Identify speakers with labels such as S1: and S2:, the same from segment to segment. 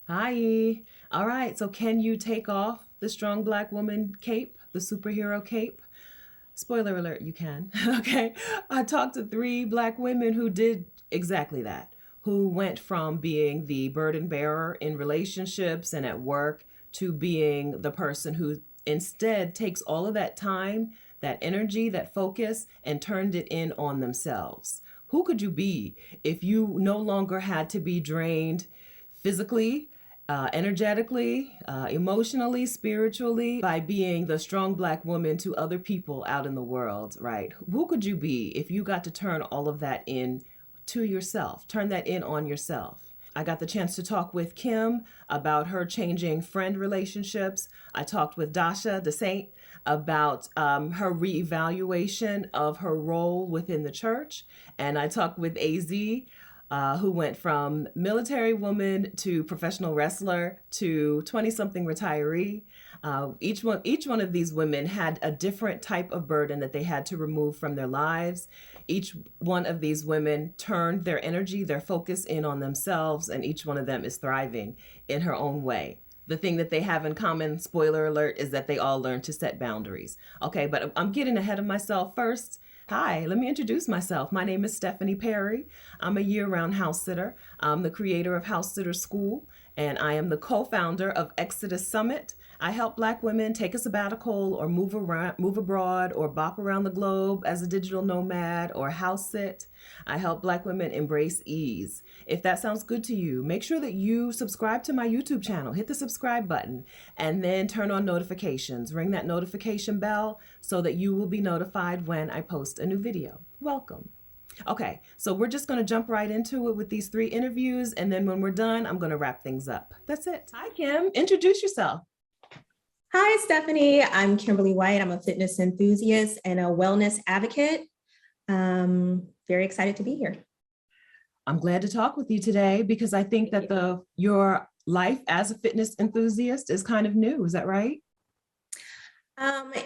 S1: Hi. All right. So, can you take off the strong black woman cape, the superhero cape? Spoiler alert, you can. Okay. I talked to three black women who did exactly that, who went from being the burden bearer in relationships and at work to being the person who instead takes all of that time, that energy, that focus, and turned it in on themselves. Who could you be if you no longer had to be drained physically, energetically, emotionally, spiritually, by being the strong black woman to other people out in the world, right? Who could you be if you got to turn all of that in to yourself, turn that in on yourself? I got the chance to talk with Kim about her changing friend relationships. I talked with Dasha, the saint, about her reevaluation of her role within the church. And I talked with AZ, who went from military woman to professional wrestler to 20 something retiree. Each one of these women had a different type of burden that they had to remove from their lives. Each one of these women turned their energy, their focus in on themselves, and each one of them is thriving in her own way. The thing that they have in common, spoiler alert, is that they all learned to set boundaries. Okay, but I'm getting ahead of myself first. Hi, let me introduce myself. My name is Stephanie Perry. I'm a year round house sitter. I'm the creator of House Sitter School, and I am the co founder of Exodus Summit. I help Black women take a sabbatical or move around, move abroad, or bop around the globe as a digital nomad or house sit. I help Black women embrace ease. If that sounds good to you, make sure that you subscribe to my YouTube channel. Hit the subscribe button and then turn on notifications. Ring that notification bell so that you will be notified when I post a new video. Welcome. Okay, so we're just going to jump right into it with these three interviews. And then when we're done, I'm going to wrap things up. That's it. Hi, Kim. Introduce yourself.
S2: Hi, Stephanie. I'm Kimberly White. I'm a fitness enthusiast and a wellness advocate. Very excited to be here.
S1: I'm glad to talk with you today because I think that your life as a fitness enthusiast is kind of new. Is that right?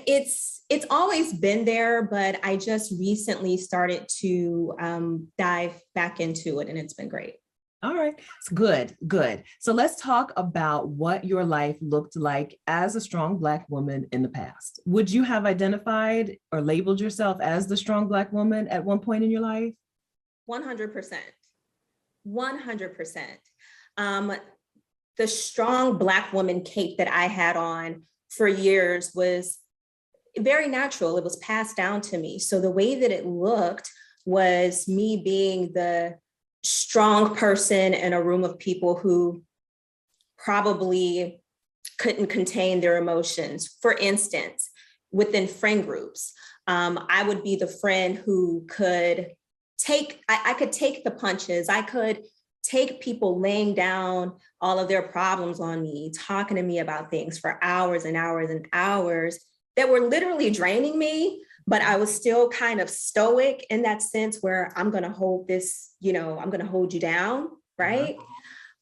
S2: It's always been there, but I just recently started to dive back into it, and it's been great.
S1: All right. It's good. Good. So let's talk about what your life looked like as a strong Black woman in the past. Would you have identified or labeled yourself as the strong Black woman at one point in your life?
S2: 100%. 100%. The strong Black woman cape that I had on for years was very natural. It was passed down to me. So the way that it looked was me being the strong person in a room of people who probably couldn't contain their emotions. For instance, within friend groups, I would be the friend who could I could take the punches. I could take people laying down all of their problems on me, talking to me about things for hours and hours and hours that were literally draining me, but I was still kind of stoic in that sense where I'm going to hold this, I'm going to hold you down, right?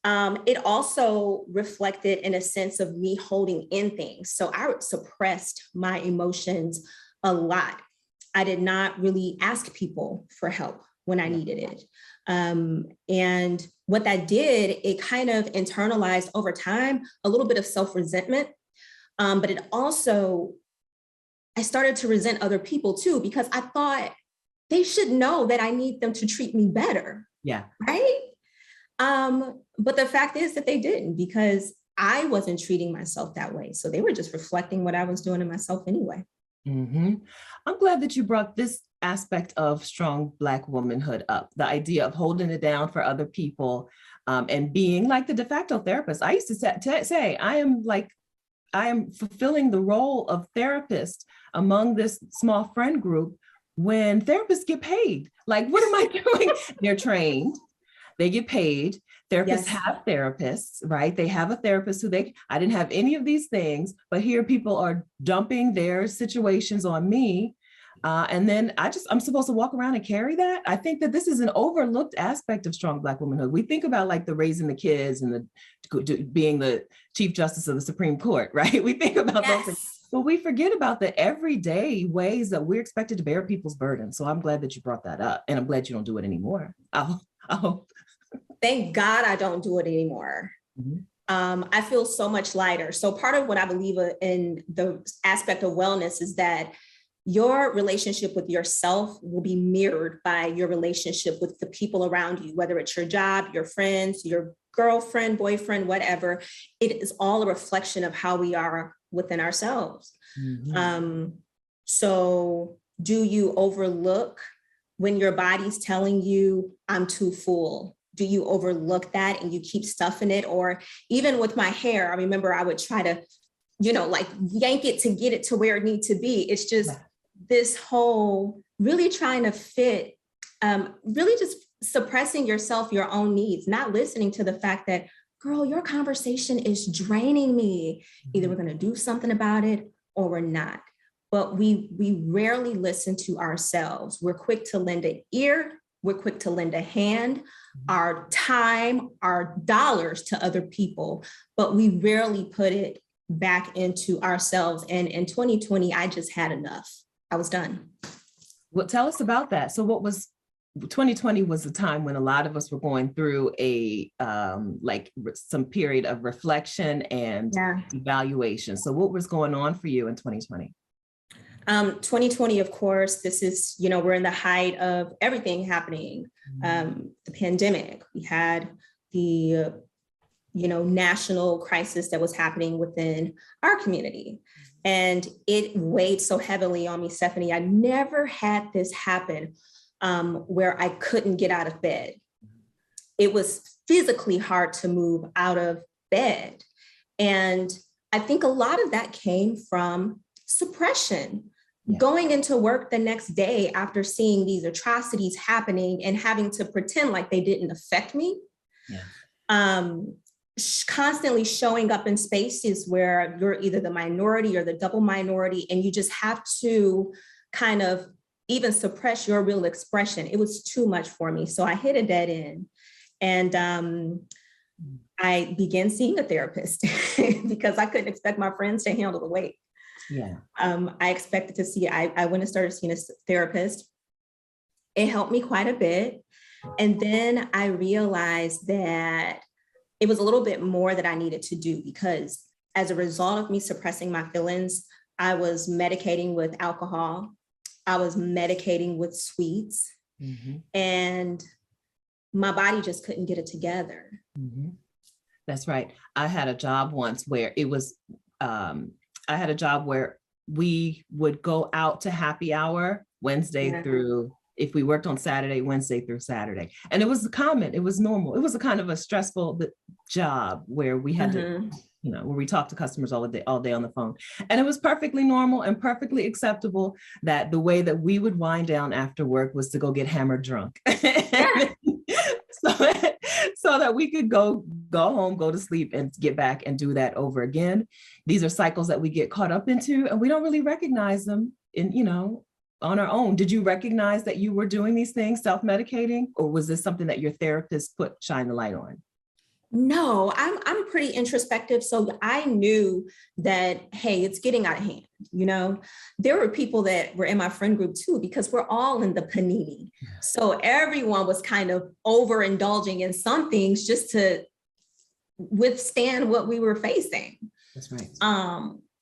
S2: It also reflected in a sense of me holding in things. So I suppressed my emotions a lot. I did not really ask people for help when I needed it. And what that did, it kind of internalized over time a little bit of self-resentment. But it also, I started to resent other people too, because I thought they should know that I need them to treat me better.
S1: Yeah.
S2: Right. But the fact is that they didn't, because I wasn't treating myself that way. So they were just reflecting what I was doing to myself anyway.
S1: Mm-hmm. I'm glad that you brought this aspect of strong Black womanhood up, the idea of holding it down for other people, and being like the de facto therapist. I used to say, I am fulfilling the role of therapist among this small friend group when therapists get paid. Like, what am I doing? They're trained, they get paid. Therapists
S2: Yes.
S1: have therapists, right? They have a therapist I didn't have any of these things, but here people are dumping their situations on me. And then I'm supposed to walk around and carry that. I think that this is an overlooked aspect of strong Black womanhood. We think about like the raising the kids and the being the Chief Justice of the Supreme Court, right? We think about those things,
S2: Yes.
S1: but we forget about the everyday ways that we're expected to bear people's burdens. So I'm glad that you brought that up, and I'm glad you don't do it anymore. I hope.
S2: Thank God I don't do it anymore.
S1: Mhm.
S2: I feel so much lighter. So part of what I believe in the aspect of wellness is that your relationship with yourself will be mirrored by your relationship with the people around you, whether it's your job, your friends, your girlfriend, boyfriend, whatever. It is all a reflection of how we are within ourselves.
S1: Mm-hmm.
S2: So do you overlook when your body's telling you, I'm too full? Do you overlook that and you keep stuffing it? Or even with my hair, I remember I would try to, like yank it to get it to where it needs to be. It's just this whole really trying to fit, really just suppressing yourself, your own needs, not listening to the fact that, girl, your conversation is draining me. Either we're going to do something about it or we're not. But we rarely listen to ourselves. We're quick to lend an ear. We're quick to lend a hand, our time, our dollars to other people, but we rarely put it back into ourselves. And in 2020, I just had enough. I was done.
S1: Well, tell us about that. So what was 2020 was a time when a lot of us were going through a some period of reflection and evaluation. So what was going on for you in 2020?
S2: 2020, of course, this is, we're in the height of everything happening. The pandemic, we had the, national crisis that was happening within our community. And it weighed so heavily on me, Stephanie. I never had this happen where I couldn't get out of bed. It was physically hard to move out of bed. And I think a lot of that came from suppression. Yeah. Going into work the next day after seeing these atrocities happening and having to pretend like they didn't affect me. Yeah. Constantly showing up in spaces where you're either the minority or the double minority, and you just have to kind of even suppress your real expression. It was too much for me. So I hit a dead end. And I began seeing a therapist because I couldn't expect my friends to handle the weight.
S1: Yeah.
S2: I expected to see, I went and started seeing a therapist. It helped me quite a bit. And then I realized that it was a little bit more that I needed to do, because as a result of me suppressing my feelings, I was medicating with alcohol. I was medicating with sweets. Mm-hmm. And my body just couldn't get it together.
S1: Mm-hmm. That's right. I had a job once where it was, I had a job where we would go out to happy hour Wednesday through, if we worked on Saturday, Wednesday through Saturday. And it was common, it was normal. It was a kind of a stressful job where we had to, where we talked to customers all day on the phone. And it was perfectly normal and perfectly acceptable that the way that we would wind down after work was to go get hammered drunk. So that we could go home, go to sleep, and get back and do that over again. These are cycles that we get caught up into, and we don't really recognize them on our own. Did you recognize that you were doing these things, self-medicating, or was this something that your therapist shine the light on?
S2: No, I'm pretty introspective. So I knew that, hey, it's getting out of hand. There were people that were in my friend group too, because we're all in the panini. So everyone was kind of overindulging in some things just to withstand what we were facing.
S1: That's right.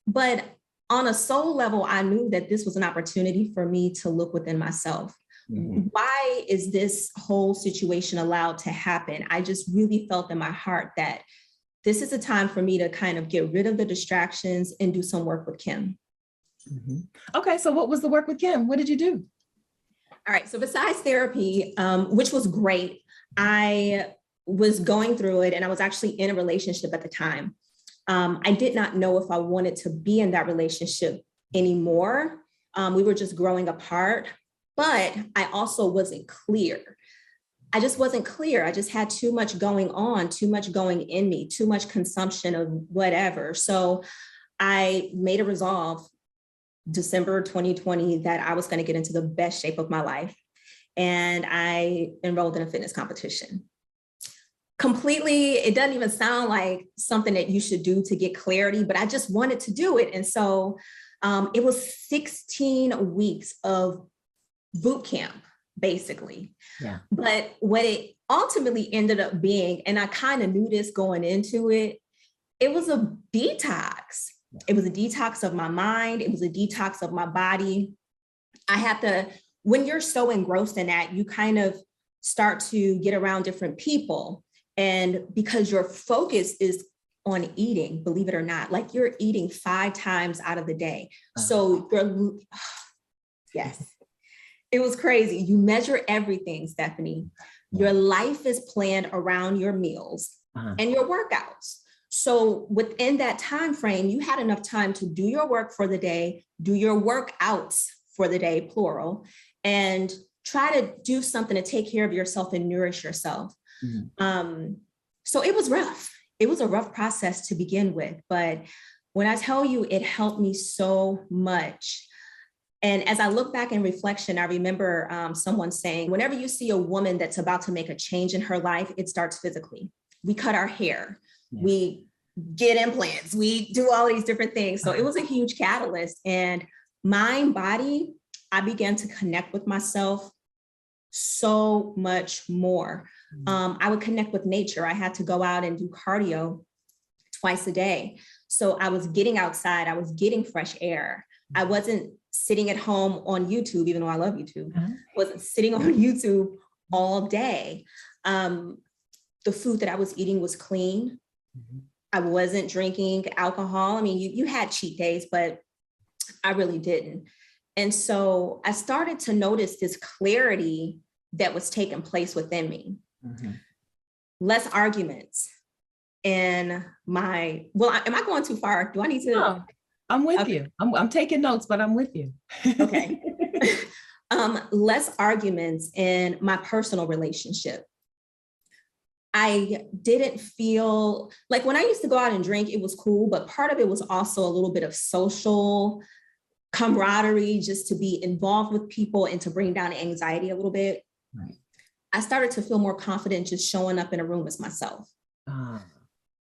S2: But on a soul level, I knew that this was an opportunity for me to look within myself. Mm-hmm. Why is this whole situation allowed to happen? I just really felt in my heart that this is a time for me to kind of get rid of the distractions and do some work with Kim.
S1: Mm-hmm. Okay, so what was the work with Kim? What did you do?
S2: All right, so besides therapy, which was great, I was going through it, and I was actually in a relationship at the time. I did not know if I wanted to be in that relationship anymore. We were just growing apart. But I also wasn't clear. I just wasn't clear. I just had too much going on, too much going in me, too much consumption of whatever. So I made a resolve December 2020 that I was going to get into the best shape of my life. And I enrolled in a fitness competition. Completely, it doesn't even sound like something that you should do to get clarity, but I just wanted to do it. And so it was 16 weeks of boot camp, basically. Yeah. But what it ultimately ended up being, and I kind of knew this going into it, it was a detox. It was a detox of my mind. It was a detox of my body. I had to, when you're so engrossed in that, you kind of start to get around different people. And because your focus is on eating, believe it or not, like you're eating 5 times out of the day. So you're, yes, it was crazy. You measure everything, Stephanie. Your life is planned around your meals and your workouts. So within that time frame, you had enough time to do your work for the day, do your workouts for the day, plural, and try to do something to take care of yourself and nourish yourself. So it was rough. It was a rough process to begin with, but when I tell you, it helped me so much. And as I look back in reflection, I remember someone saying, whenever you see a woman that's about to make a change in her life, it starts physically. We cut our hair, we get implants, we do all these different things. So it was a huge catalyst. And mind, body, I began to connect with myself so much more. I would connect with nature. I had to go out and do cardio twice a day. So I was getting outside, I was getting fresh air. I wasn't sitting at home on YouTube, even though I love YouTube, wasn't sitting on YouTube all day. The food that I was eating was clean. I wasn't drinking alcohol. I mean, you had cheat days, but I really didn't. And so I started to notice this clarity that was taking place within me. Less arguments. And my, well, am I going too far? Do I need to?
S1: No, I'm with you. I'm taking notes, but I'm with you.
S2: Okay. Less arguments in my personal relationship. I didn't feel like when I used to go out and drink, it was cool, but part of it was also a little bit of social camaraderie, just to be involved with people and to bring down anxiety a little bit. Right. I started to feel more confident just showing up in a room as myself.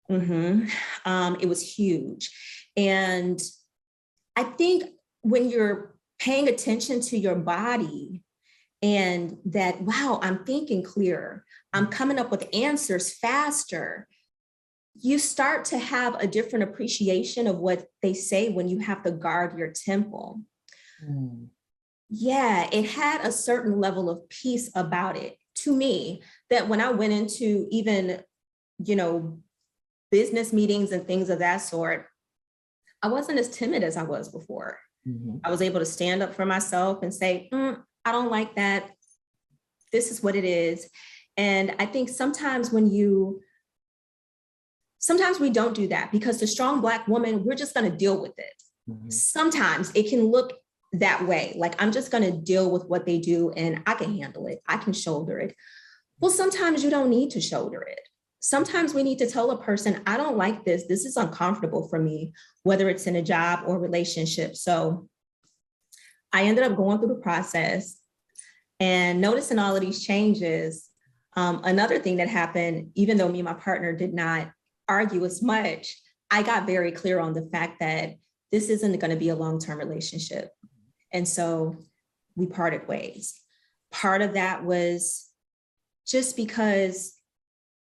S2: It was huge. And I think when you're paying attention to your body and that, wow, I'm thinking clearer, I'm coming up with answers faster, you start to have a different appreciation of what they say when you have to guard your temple. Yeah, it had a certain level of peace about it to me that when I went into even, business meetings and things of that sort, I wasn't as timid as I was before. I was able to stand up for myself and say, I don't like that. This is what it is. And I think sometimes we don't do that because the strong Black woman, we're just going to deal with it. Sometimes it can look that way. Like, I'm just going to deal with what they do and I can handle it. I can shoulder it. Well, sometimes you don't need to shoulder it. Sometimes we need to tell a person, I don't like this. This is uncomfortable for me, whether it's in a job or relationship. So I ended up going through the process and noticing all of these changes. Another thing that happened, even though me and my partner did not argue as much, I got very clear on the fact that this isn't going to be a long-term relationship. And so we parted ways. Part of that was just because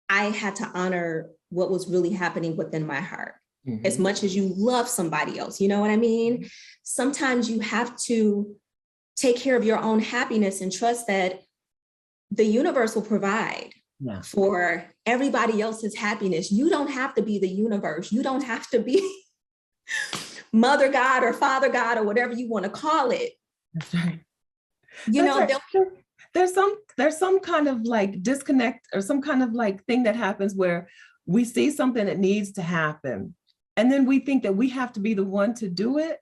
S2: I had to honor what was really happening within my heart. As much as you love somebody else, you know what I mean? Sometimes you have to take care of your own happiness and trust that the universe will provide for everybody else's happiness. You don't have to be the universe. You don't have to be Mother God or Father God or whatever you want to call it.
S1: That's right. There's some kind of like disconnect or some kind of like thing that happens where we see something that needs to happen. And then we think that we have to be the one to do it.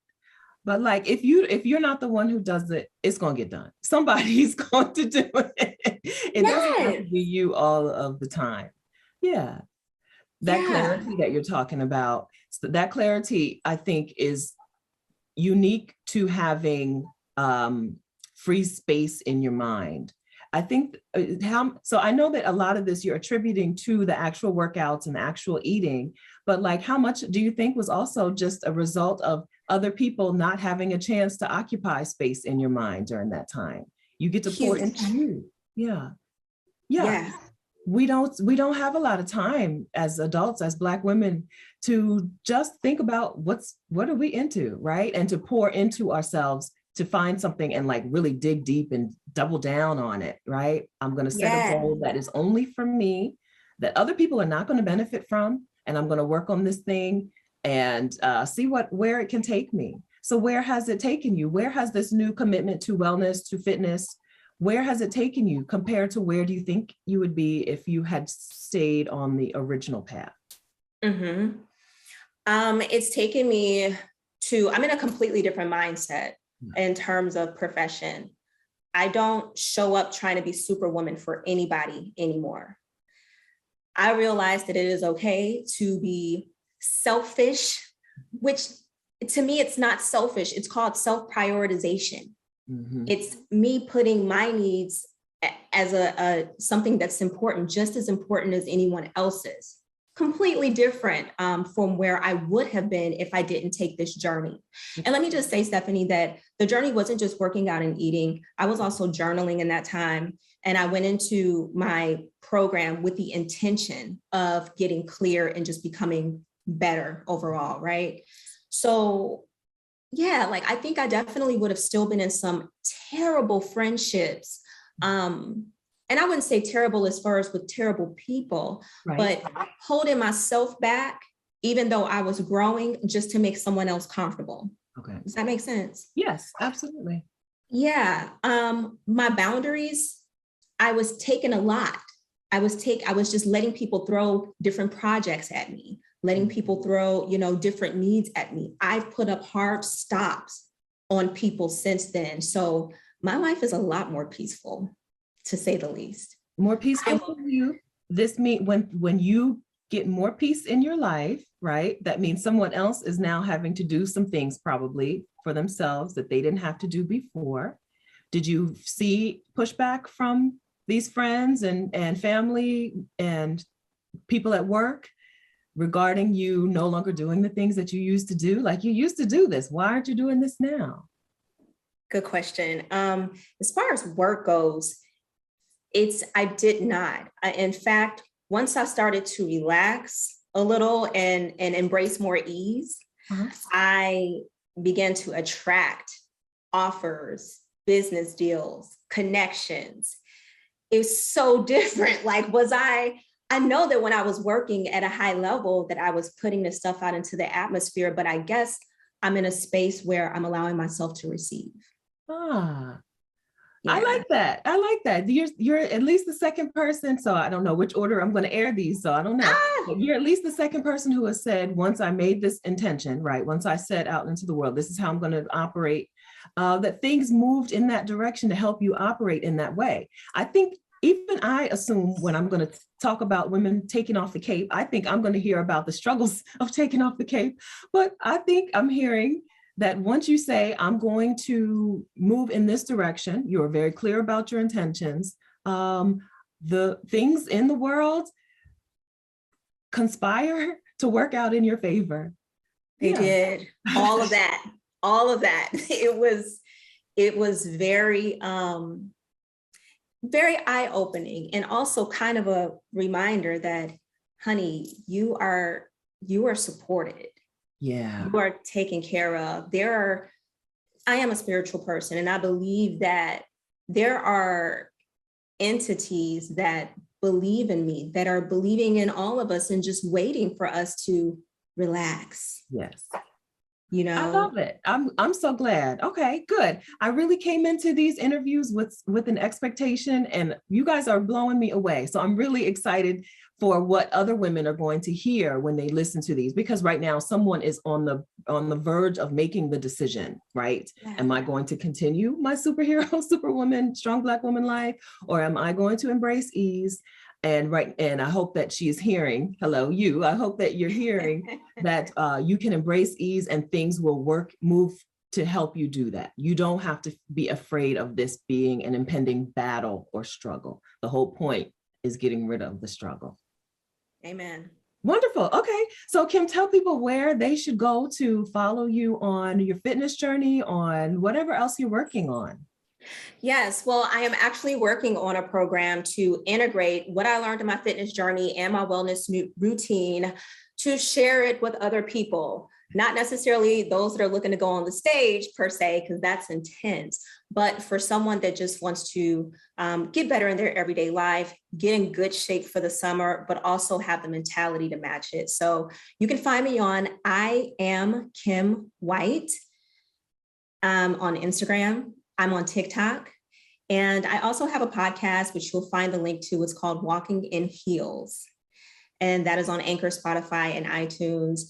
S1: But like, if you're not the one who does it, it's going to get done. Somebody's going to do it. It doesn't have to be you all of the time. Yeah. That clarity that you're talking about, so that clarity, I think, is unique to having free space in your mind. I think so I know that a lot of this you're attributing to the actual workouts and the actual eating, but like how much do you think was also just a result of other people not having a chance to occupy space in your mind during that time? You get to pour into you. Yeah. we don't have a lot of time as adults, as Black women, to just think about what are we into, right? And to pour into ourselves to find something and like really dig deep and double down on it, right? I'm going to set a
S2: Yeah.
S1: goal that is only for me, that other people are not going to benefit from, and I'm going to work on this thing and see where it can take me. So where has it taken you? Where has this new commitment to wellness, to fitness, where has it taken you compared to where do you think you would be if you had stayed on the original path?
S2: Mm-hmm. It's taken me to, I'm in a completely different mindset in terms of profession. I don't show up trying to be Superwoman for anybody anymore. I realized that it is okay to be selfish, which to me, it's not selfish. It's called self-prioritization.
S1: Mm-hmm.
S2: It's me putting my needs as a something that's important, just as important as anyone else's. Completely different from where I would have been if I didn't take this journey. And let me just say, Stephanie, that the journey wasn't just working out and eating. I was also journaling in that time. And I went into my program with the intention of getting clear and just becoming better overall, right? So yeah, like I think I definitely would have still been in some terrible friendships. And I wouldn't say terrible as far as with terrible people,
S1: Right.
S2: but holding myself back, even though I was growing just to make someone else comfortable.
S1: Okay.
S2: Does that make sense?
S1: Yes, absolutely.
S2: Yeah. My boundaries, I was taking a lot. I was just letting people throw different projects at me, letting people throw, different needs at me. I've put up hard stops on people since then. So my life is a lot more peaceful, to say the least.
S1: More peaceful for you. This means when you get more peace in your life, right? That means someone else is now having to do some things probably for themselves that they didn't have to do before. Did you see pushback from these friends and family and people at work regarding you no longer doing the things that you used to do? Like, you used to do this. Why aren't you doing this now?
S2: Good question. As far as work goes, I did not. In fact, once I started to relax a little and embrace more ease, I began to attract offers, business deals, connections. It's so different. Like, I know that when I was working at a high level that I was putting this stuff out into the atmosphere, but I guess I'm in a space where I'm allowing myself to receive.
S1: Ah,
S2: Yeah.
S1: I like that. I like that. You're at least the second person. So I don't know which order I'm going to air these. So I don't know. But you're at least the second person who has said, once I made this intention, right? Once I set out into the world, this is how I'm going to operate, that things moved in that direction to help you operate in that way. I think even I assume when I'm going to talk about women taking off the cape, I think I'm going to hear about the struggles of taking off the cape. But I think I'm hearing that once you say, I'm going to move in this direction, you're very clear about your intentions. The things in the world conspire to work out in your favor.
S2: They did all of that, all of that. It was very, very eye-opening, and also kind of a reminder that, honey, you are supported.
S1: Yeah.
S2: You are taken care of. I am a spiritual person, and I believe that there are entities that believe in me, that are believing in all of us and just waiting for us to relax.
S1: Yes.
S2: I
S1: love it. I'm so glad. Okay, good. I really came into these interviews with an expectation, and you guys are blowing me away. So I'm really excited for what other women are going to hear when they listen to these, because right now someone is on the verge of making the decision, right? Yeah. Am I going to continue my superhero, superwoman, strong Black woman life, or am I going to embrace ease? And I hope that she's hearing, hello, you, I hope that you're hearing that you can embrace ease and things will move to help you do that. You don't have to be afraid of this being an impending battle or struggle. The whole point is getting rid of the struggle.
S2: Amen.
S1: Wonderful. Okay. So Kim, tell people where they should go to follow you on your fitness journey, on whatever else you're working on.
S2: Yes, well, I am actually working on a program to integrate what I learned in my fitness journey and my wellness routine to share it with other people. Not necessarily those that are looking to go on the stage per se, because that's intense, but for someone that just wants to get better in their everyday life, get in good shape for the summer, but also have the mentality to match it. So you can find me on I am Kim White on Instagram. I'm on TikTok. And I also have a podcast, which you'll find the link to. It's called Walking in Heels. And that is on Anchor, Spotify, and iTunes.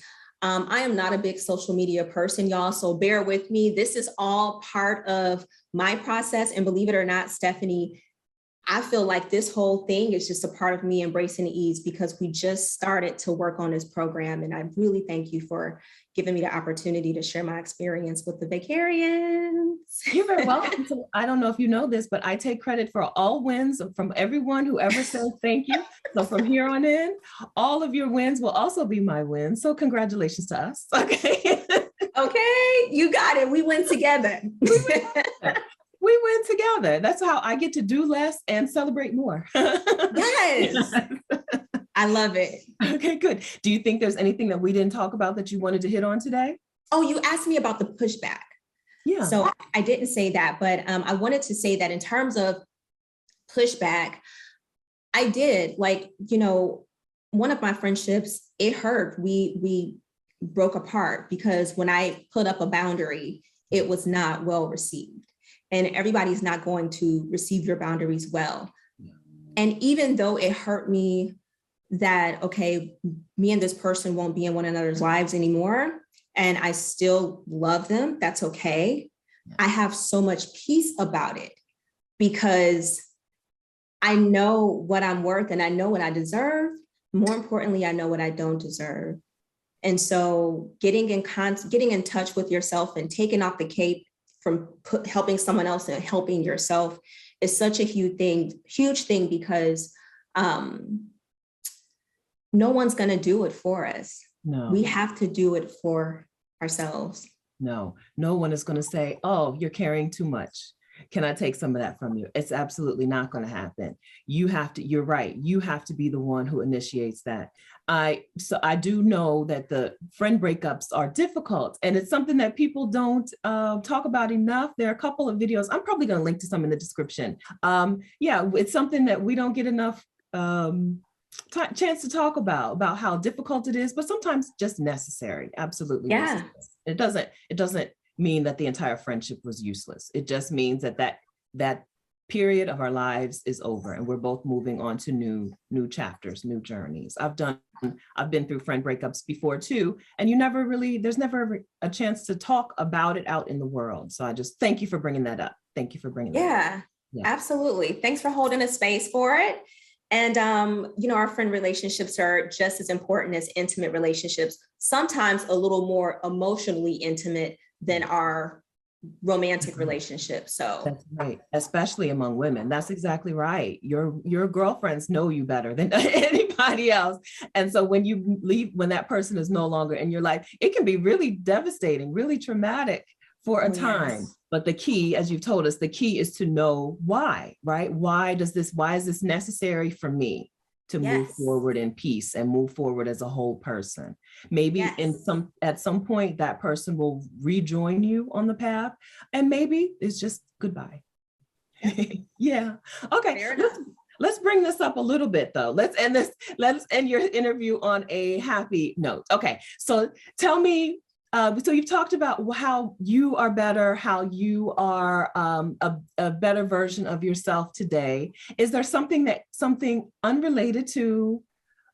S2: I am not a big social media person, y'all, so bear with me. This is all part of my process. And believe it or not, Stephanie, I feel like this whole thing is just a part of me embracing ease because we just started to work on this program. And I really thank you for giving me the opportunity to share my experience with the Vicarians.
S1: You're very welcome. So I don't know if you know this, but I take credit for all wins from everyone who ever says thank you. So from here on in, all of your wins will also be my wins. So congratulations to us. Okay.
S2: Okay, you got it. We win together.
S1: We win together. That's how I get to do less and celebrate more.
S2: Yes. I love it.
S1: Okay, good. Do you think there's anything that we didn't talk about that you wanted to hit on today?
S2: Oh, you asked me about the pushback.
S1: Yeah.
S2: So I didn't say that, but I wanted to say that in terms of pushback, I did one of my friendships, it hurt. We broke apart because when I put up a boundary, it was not well received. And everybody's not going to receive your boundaries well. And even though it hurt me that, okay, me and this person won't be in one another's lives anymore, and I still love them, that's okay. I have so much peace about it because I know what I'm worth and I know what I deserve. More importantly, I know what I don't deserve. And so getting in touch with yourself and taking off the cape from helping someone else and helping yourself is such a huge thing because no one's going to do it for us.
S1: No.
S2: We have to do it for ourselves.
S1: No one is going to say, oh, you're carrying too much. Can I take some of that from you? It's absolutely not going to happen. You're right. You have to be the one who initiates that. So I do know that the friend breakups are difficult and it's something that people don't talk about enough. There are a couple of videos. I'm probably going to link to some in the description. It's something that we don't get enough chance to talk about how difficult it is, but sometimes just necessary. Absolutely.
S2: Yeah.
S1: Necessary. It doesn't mean that the entire friendship was useless. It just means that period of our lives is over and we're both moving on to new chapters, new journeys. I've been through friend breakups before too, and there's never a chance to talk about it out in the world. So I just thank you for bringing that up. Thank you for bringing that up.
S2: Yeah, absolutely. Thanks for holding a space for it. And, our friend relationships are just as important as intimate relationships, sometimes a little more emotionally intimate than our romantic relationships. So
S1: that's right, especially among women. That's exactly right. Your girlfriends know you better than anybody else. And so when you leave, when that person is no longer in your life, it can be really devastating, really traumatic for a time. Yes. But the key, as you've told us, the key is to know why, right? Why is this necessary for me to move forward in peace and move forward as a whole person? Maybe at some point that person will rejoin you on the path, and maybe it's just goodbye. Yeah. Okay. Let's bring this up a little bit though. Let's end your interview on a happy note. Okay. So tell me, so you've talked about how you are better, how you are a better version of yourself today. Is there something unrelated to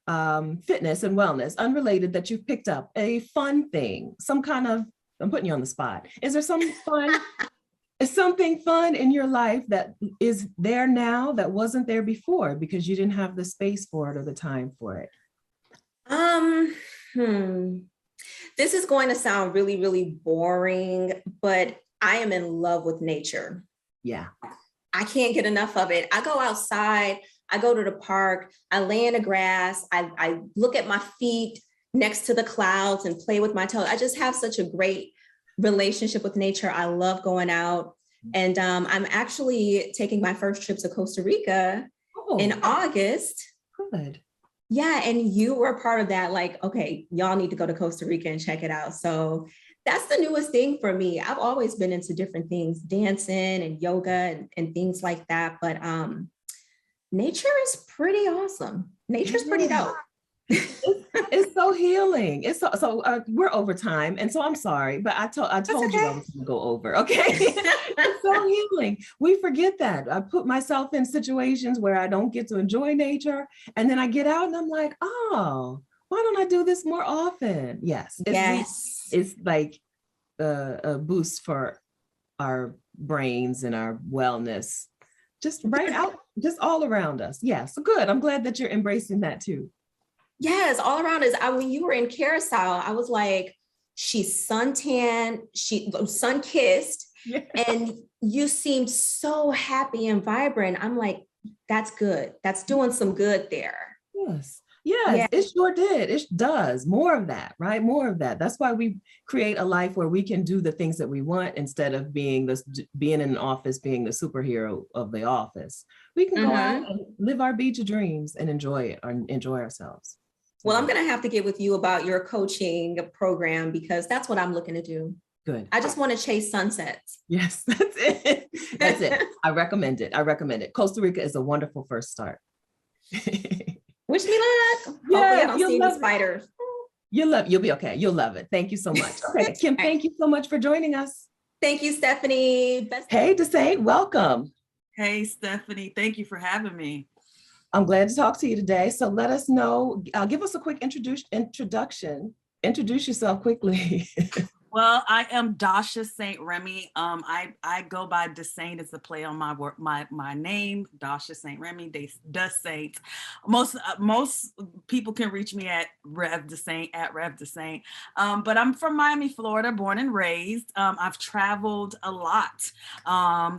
S1: fitness and wellness, unrelated, that you've picked up, a fun thing, I'm putting you on the spot. Is there something fun in your life that is there now that wasn't there before because you didn't have the space for it or the time for it?
S2: This is going to sound really, really boring, but I am in love with nature.
S1: Yeah.
S2: I can't get enough of it. I go outside, I go to the park, I lay in the grass, I look at my feet next to the clouds and play with my toes. I just have such a great relationship with nature. I love going out. And I'm actually taking my first trip to Costa Rica in
S1: Oh,
S2: August.
S1: good.
S2: Yeah, and you were part of that. Like, okay, y'all need to go to Costa Rica and check it out. So that's the newest thing for me. I've always been into different things, dancing and yoga and things like that. But nature is pretty awesome. Nature's pretty
S1: Yeah.
S2: dope.
S1: It's so healing. It's we're over time, and so I'm sorry, but I
S2: That's
S1: told you I
S2: okay.
S1: was going to go over. Okay, it's so healing. We forget that. I put myself in situations where I don't get to enjoy nature, and then I get out and I'm like, oh, why don't I do this more often? Yes,
S2: Yes.
S1: it's like a boost for our brains and our wellness, just right out, just all around us. Yeah, so good. I'm glad that you're embracing that too.
S2: Yes, all around us. When you were in Carousel, I was like, she's suntan, she sun kissed,
S1: Yeah.
S2: and you seemed so happy and vibrant. I'm like, that's good. That's doing some good there.
S1: Yes. Yes,
S2: Yeah.
S1: it sure did. It does. More of that, right? More of that. That's why we create a life where we can do the things that we want instead of being in an office, being the superhero of the office. We can go out
S2: Hmm.
S1: and live our beach of dreams and enjoy it or enjoy ourselves.
S2: Well, I'm
S1: Yeah.
S2: going to have to get with you about your coaching program because that's what I'm looking to do.
S1: Good.
S2: I just want to chase sunsets.
S1: Yes, that's it. That's it. I recommend it. I recommend it. Costa Rica is a wonderful first start.
S2: Wish me luck. Hopefully, I
S1: Yes,
S2: don't see
S1: you'll
S2: any
S1: love it.
S2: spiders.
S1: You'll be okay. You'll love it. Thank you so much. Okay, Kim,
S2: All right.
S1: thank you so much for joining us.
S2: Thank you, Stephanie. Best.
S1: Hey, Desai, welcome.
S3: Hey, Stephanie, thank you for having me.
S1: I'm glad to talk to you today. So let us know, give us a quick introduction. Introduce yourself quickly.
S3: Well, I am Dasha St. Remy. I go by DeSaint as a play on my name, Dasha St. Remy, the Saint. Most people can reach me at Rev DeSaint, at Rev DeSaint. But I'm from Miami, Florida, born and raised. I've traveled a lot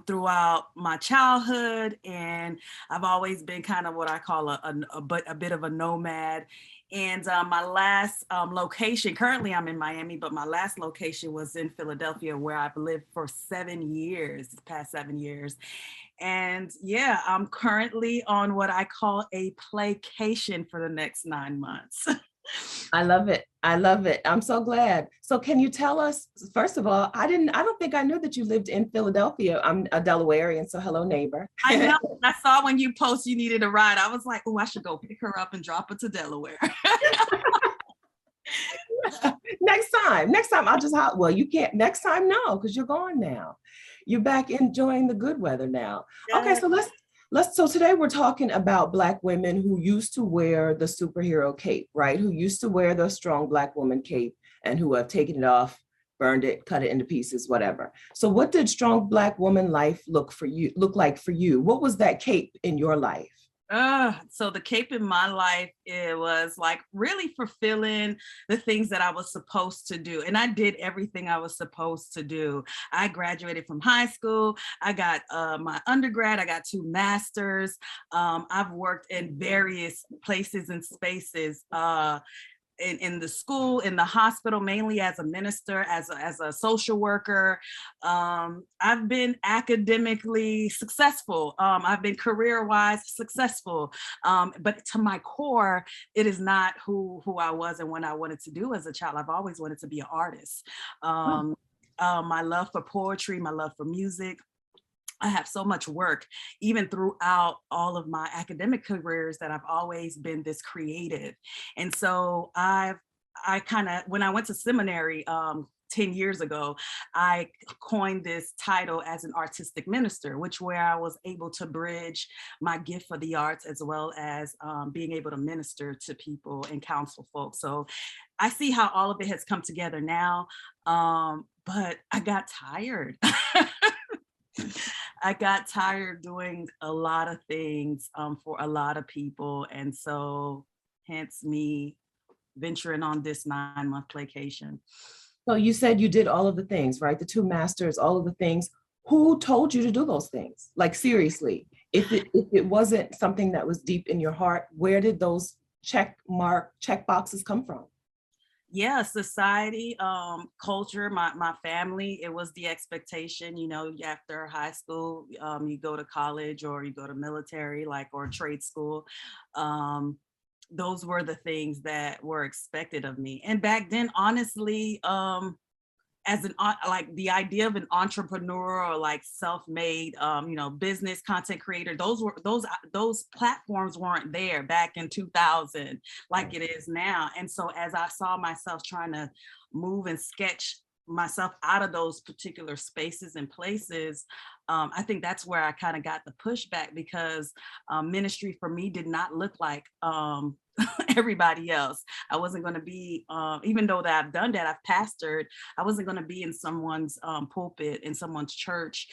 S3: throughout my childhood, and I've always been kind of what I call a bit of a nomad. And my last location, currently I'm in Miami, but my last location was in Philadelphia, where I've lived for 7 years, the past 7 years. And yeah, I'm currently on what I call a playcation for the next 9 months.
S1: I love it. I love it. I'm so glad. So can you tell us, first of all, I don't think I knew that you lived in Philadelphia. I'm a Delawarean, so hello, neighbor.
S3: I know. I saw when you post you needed a ride. I was like, oh, I should go pick her up and drop her to Delaware.
S1: Next time I'll just, well, you can't, next time, no, because you're gone now. You're back enjoying the good weather now. Okay, so so today we're talking about Black women who used to wear the superhero cape, right? Who used to wear the strong Black woman cape and who have taken it off, burned it, cut it into pieces, whatever. So what did strong Black woman life look like for you? What was that cape in your life?
S3: So the cape in my life, it was like really fulfilling the things that I was supposed to do. And I did everything I was supposed to do. I graduated from high school. I got my undergrad. I got 2 masters. I've worked in various places and spaces. In the school, in the hospital, mainly as a minister, as a social worker. I've been academically successful. I've been career-wise successful. But to my core, it is not who I was and what I wanted to do as a child. I've always wanted to be an artist. My love for poetry, my love for music. I have so much work, even throughout all of my academic careers, that I've always been this creative. And so I kind of, when I went to seminary 10 years ago, I coined this title as an artistic minister, where I was able to bridge my gift for the arts as well as being able to minister to people and counsel folks. So I see how all of it has come together now, but I got tired. I got tired doing a lot of things for a lot of people. And so hence me venturing on this 9-month placation.
S1: So you said you did all of the things, right? The 2 masters, all of the things. Who told you to do those things? Like seriously, if it wasn't something that was deep in your heart, where did those check boxes come from?
S3: Yeah, society, culture, my family, it was the expectation, after high school, you go to college or you go to military, like, or trade school. Um, those were the things that were expected of me. And back then, honestly, as like the idea of an entrepreneur or like self-made business content creator, those platforms weren't there back in 2000 like it is now. And so as I saw myself trying to move and sketch myself out of those particular spaces and places, I think that's where I kind of got the pushback, because ministry for me did not look like everybody else. I wasn't going to be, even though that I've done that, I've pastored, I wasn't going to be in someone's pulpit, in someone's church,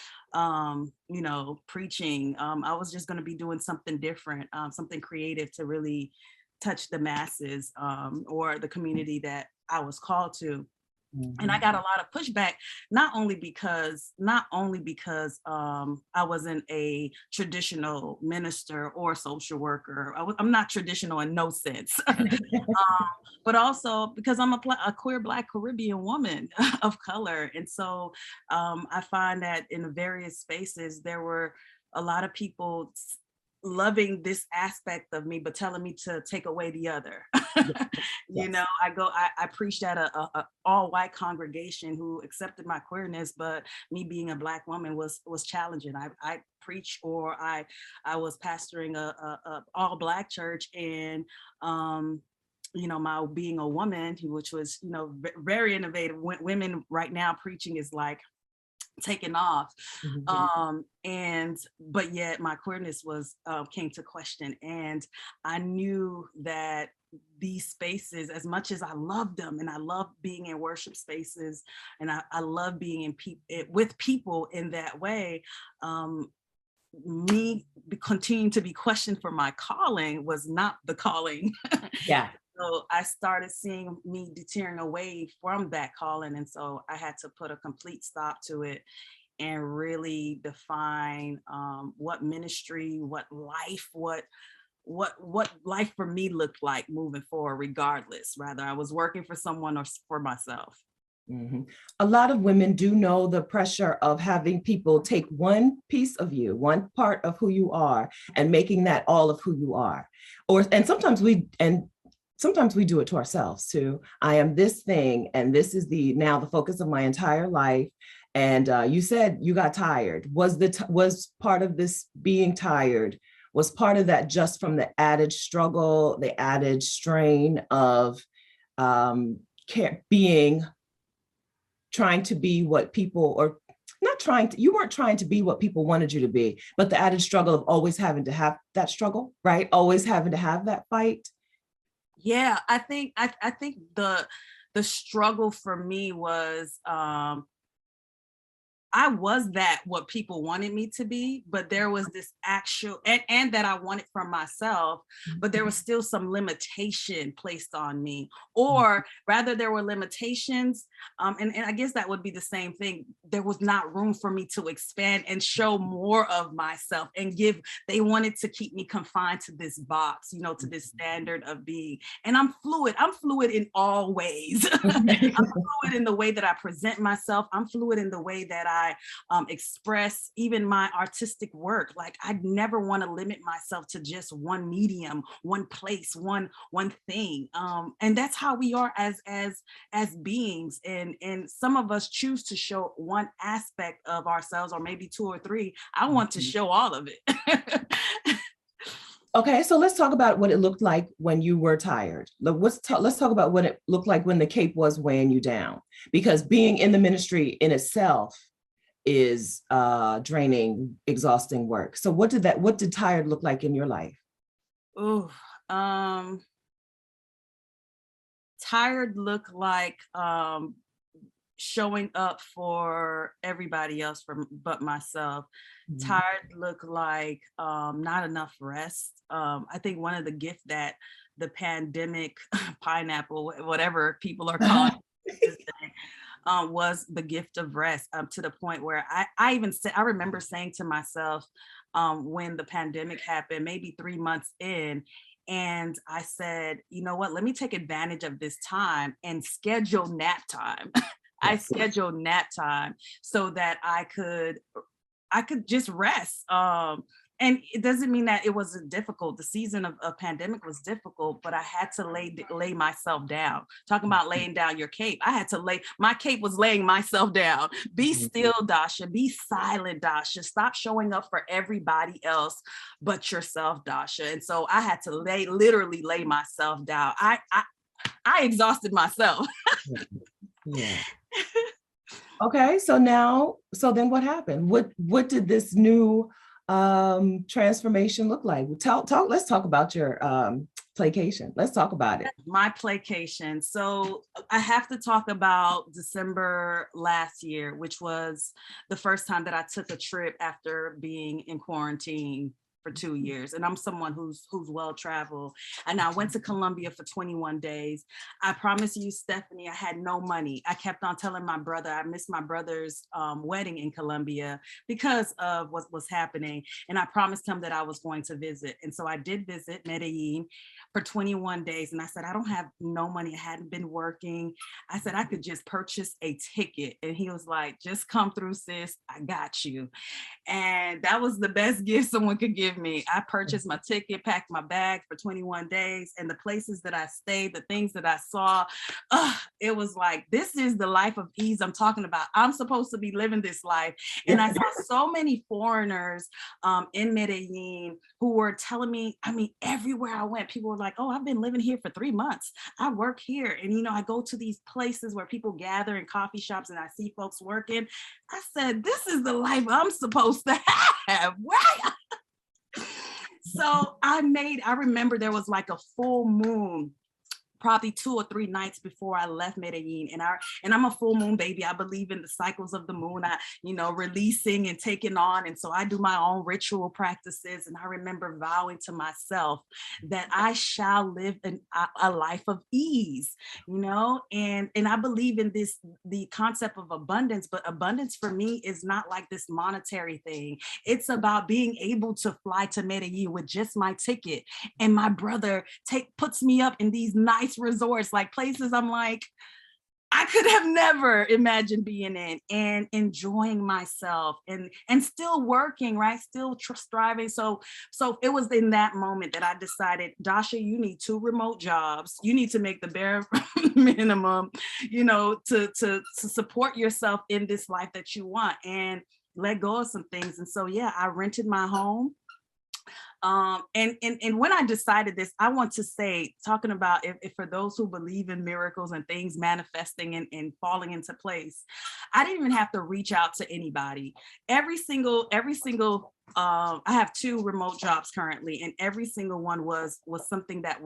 S3: preaching. I was just going to be doing something different, something creative to really touch the masses, or the community that I was called to. And I got a lot of pushback, not only because I wasn't a traditional minister or social worker. I'm not traditional in no sense, but also because I'm a queer Black Caribbean woman of color. And so I find that in the various spaces, there were a lot of people loving this aspect of me, but telling me to take away the other.
S1: Yes.
S3: I preached at a all white congregation who accepted my queerness, but me being a Black woman was challenging. I preached, or I was pastoring a all Black church, and my being a woman, which was very innovative. Women right now preaching is like taken off. But yet my queerness was came to question. And I knew that these spaces, as much as I love them, and I love being in worship spaces, and I love being with people in that way, me continuing to be questioned for my calling was not the calling.
S1: Yeah.
S3: So I started seeing me deterring away from that calling. And so I had to put a complete stop to it and really define what ministry, what life, what life for me looked like moving forward, regardless, whether I was working for someone or for myself.
S1: A lot of women do know the pressure of having people take one piece of you, one part of who you are, and making that all of who you are. And sometimes we do it to ourselves too. I am this thing, and this is now the focus of my entire life. And you said you got tired. Was part of this being tired? Was part of that just from the added struggle, the added strain of being, trying to be what people, or not trying to, you weren't trying to be what people wanted you to be, but the added struggle of always having to have that struggle, right? Always having to have that fight.
S3: Yeah, I think the struggle for me was I was that what people wanted me to be, but there was this actual, and that I wanted from myself, but there was still some limitation placed on me, or rather there were limitations. And I guess that would be the same thing. There was not room for me to expand and show more of myself and they wanted to keep me confined to this box, to this standard of being. And I'm fluid in all ways. I'm fluid in the way that I present myself. I'm fluid in the way that I express even my artistic work. Like, I never want to limit myself to just one medium, one place, one thing. And that's how we are as beings. And some of us choose to show one aspect of ourselves, or maybe two or three. I want to show all of it.
S1: Okay, so let's talk about what it looked like when you were tired. Let's talk about what it looked like when the cape was weighing you down, because being in the ministry in itself is draining, exhausting work. So what did tired look like in your life?
S3: Oh, tired look like showing up for everybody else but myself. Tired look like not enough rest. I think one of the gifts that the pandemic, pineapple, whatever people are calling it, was the gift of rest, to the point where I remember saying to myself, when the pandemic happened, maybe 3 months in, And I said, you know what, let me take advantage of this time and schedule nap time. I scheduled nap time so that I could just rest. And it doesn't mean that it wasn't difficult. The season of pandemic was difficult, but I had to lay myself down. Talking about laying down your cape. I had to my cape was laying myself down. Be still, Dasha. Be silent, Dasha. Stop showing up for everybody else but yourself, Dasha. And so I had to literally lay myself down. I exhausted myself.
S1: Yeah. Okay, so then what happened? What did this new transformation look like? Let's talk about your placation. Let's talk about it.
S3: My placation. So I have to talk about December last year, which was the first time that I took a trip after being in quarantine for 2 years. And I'm someone who's well traveled. And I went to Colombia for 21 days. I promise you, Stephanie, I had no money. I kept on telling my brother, I missed my brother's wedding in Colombia because of what was happening. And I promised him that I was going to visit. And so I did visit Medellin for 21 days. And I said, I don't have no money. I hadn't been working. I said, I could just purchase a ticket. And he was like, just come through, sis. I got you. And that was the best gift someone could give me. I purchased my ticket, packed my bag for 21 days, and the places that I stayed, the things that I saw, it was like, this is the life of ease I'm talking about. I'm supposed to be living this life. And I saw so many foreigners in Medellin who were telling me, I mean, everywhere I went, people were like, oh, I've been living here for 3 months. I work here. And, you know, I go to these places where people gather in coffee shops and I see folks working. I said, this is the life I'm supposed to have. Right? So I remember there was like a full moon probably 2 or 3 nights before I left Medellin. And I'm a full moon baby. I believe in the cycles of the moon, releasing and taking on. And so I do my own ritual practices. And I remember vowing to myself that I shall live a life of ease, and I believe in the concept of abundance, but abundance for me is not like this monetary thing. It's about being able to fly to Medellin with just my ticket. And my brother puts me up in these nice resorts, like places I'm like, I could have never imagined being in, and enjoying myself and still working, right? Still striving. So it was in that moment that I decided, Dasha, you need 2 remote jobs. You need to make the bare minimum, to support yourself in this life that you want and let go of some things. And so, yeah, I rented my home. And when I decided this, I want to say, talking about if for those who believe in miracles and things manifesting and falling into place, I didn't even have to reach out to anybody. Every single I have 2 remote jobs currently, and every single one was something that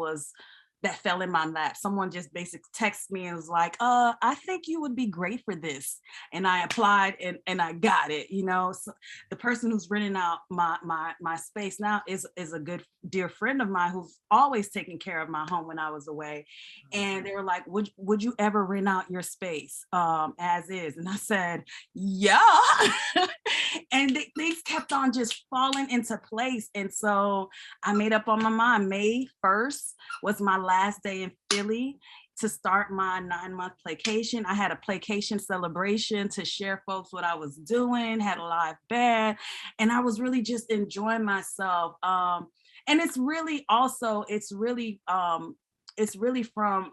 S3: fell in my lap. Someone just basically texted me and was like, I think you would be great for this. And I applied and I got it. So the person who's renting out my space now is a good dear friend of mine who's always taking care of my home when I was away. And they were like, would you ever rent out your space as is? And I said, yeah. And things kept on just falling into place. And so I made up on my mind. May 1st was my last day in Philly to start my 9-month placation. I had a placation celebration to share folks what I was doing, had a live band, and I was really just enjoying myself. And it's really from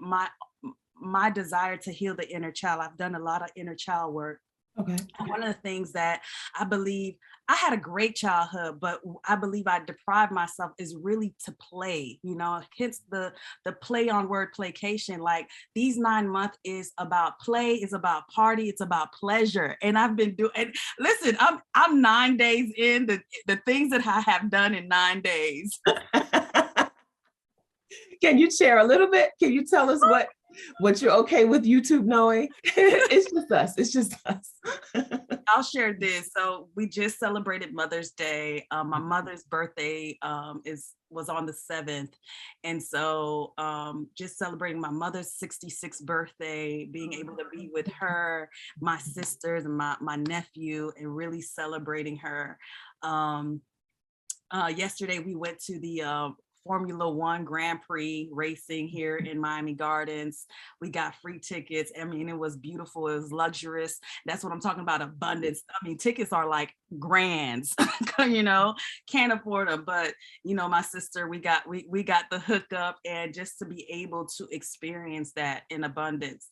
S3: my desire to heal the inner child. I've done a lot of inner child work.
S1: Okay.
S3: One of the things that I believe, I had a great childhood, but I believe I deprived myself is really to play, hence the play on word placation. Like these 9 months is about play, is about party, it's about pleasure. And I've been doing, and listen, I'm 9 days in, the things that I have done in 9 days.
S1: Can you share a little bit? Can you tell us what you're okay with YouTube knowing? It's just us.
S3: I'll share this. So we just celebrated Mother's Day. My mother's birthday was on the 7th. And so just celebrating my mother's 66th birthday, being able to be with her, my sisters and my nephew, and really celebrating her. Yesterday we went to the Formula One Grand Prix racing here in Miami Gardens. We got free tickets. I mean, it was beautiful. It was luxurious. That's what I'm talking about, abundance. I mean, tickets are like grands, you know, can't afford them. But, you know, my sister, we got the hookup, and just to be able to experience that in abundance.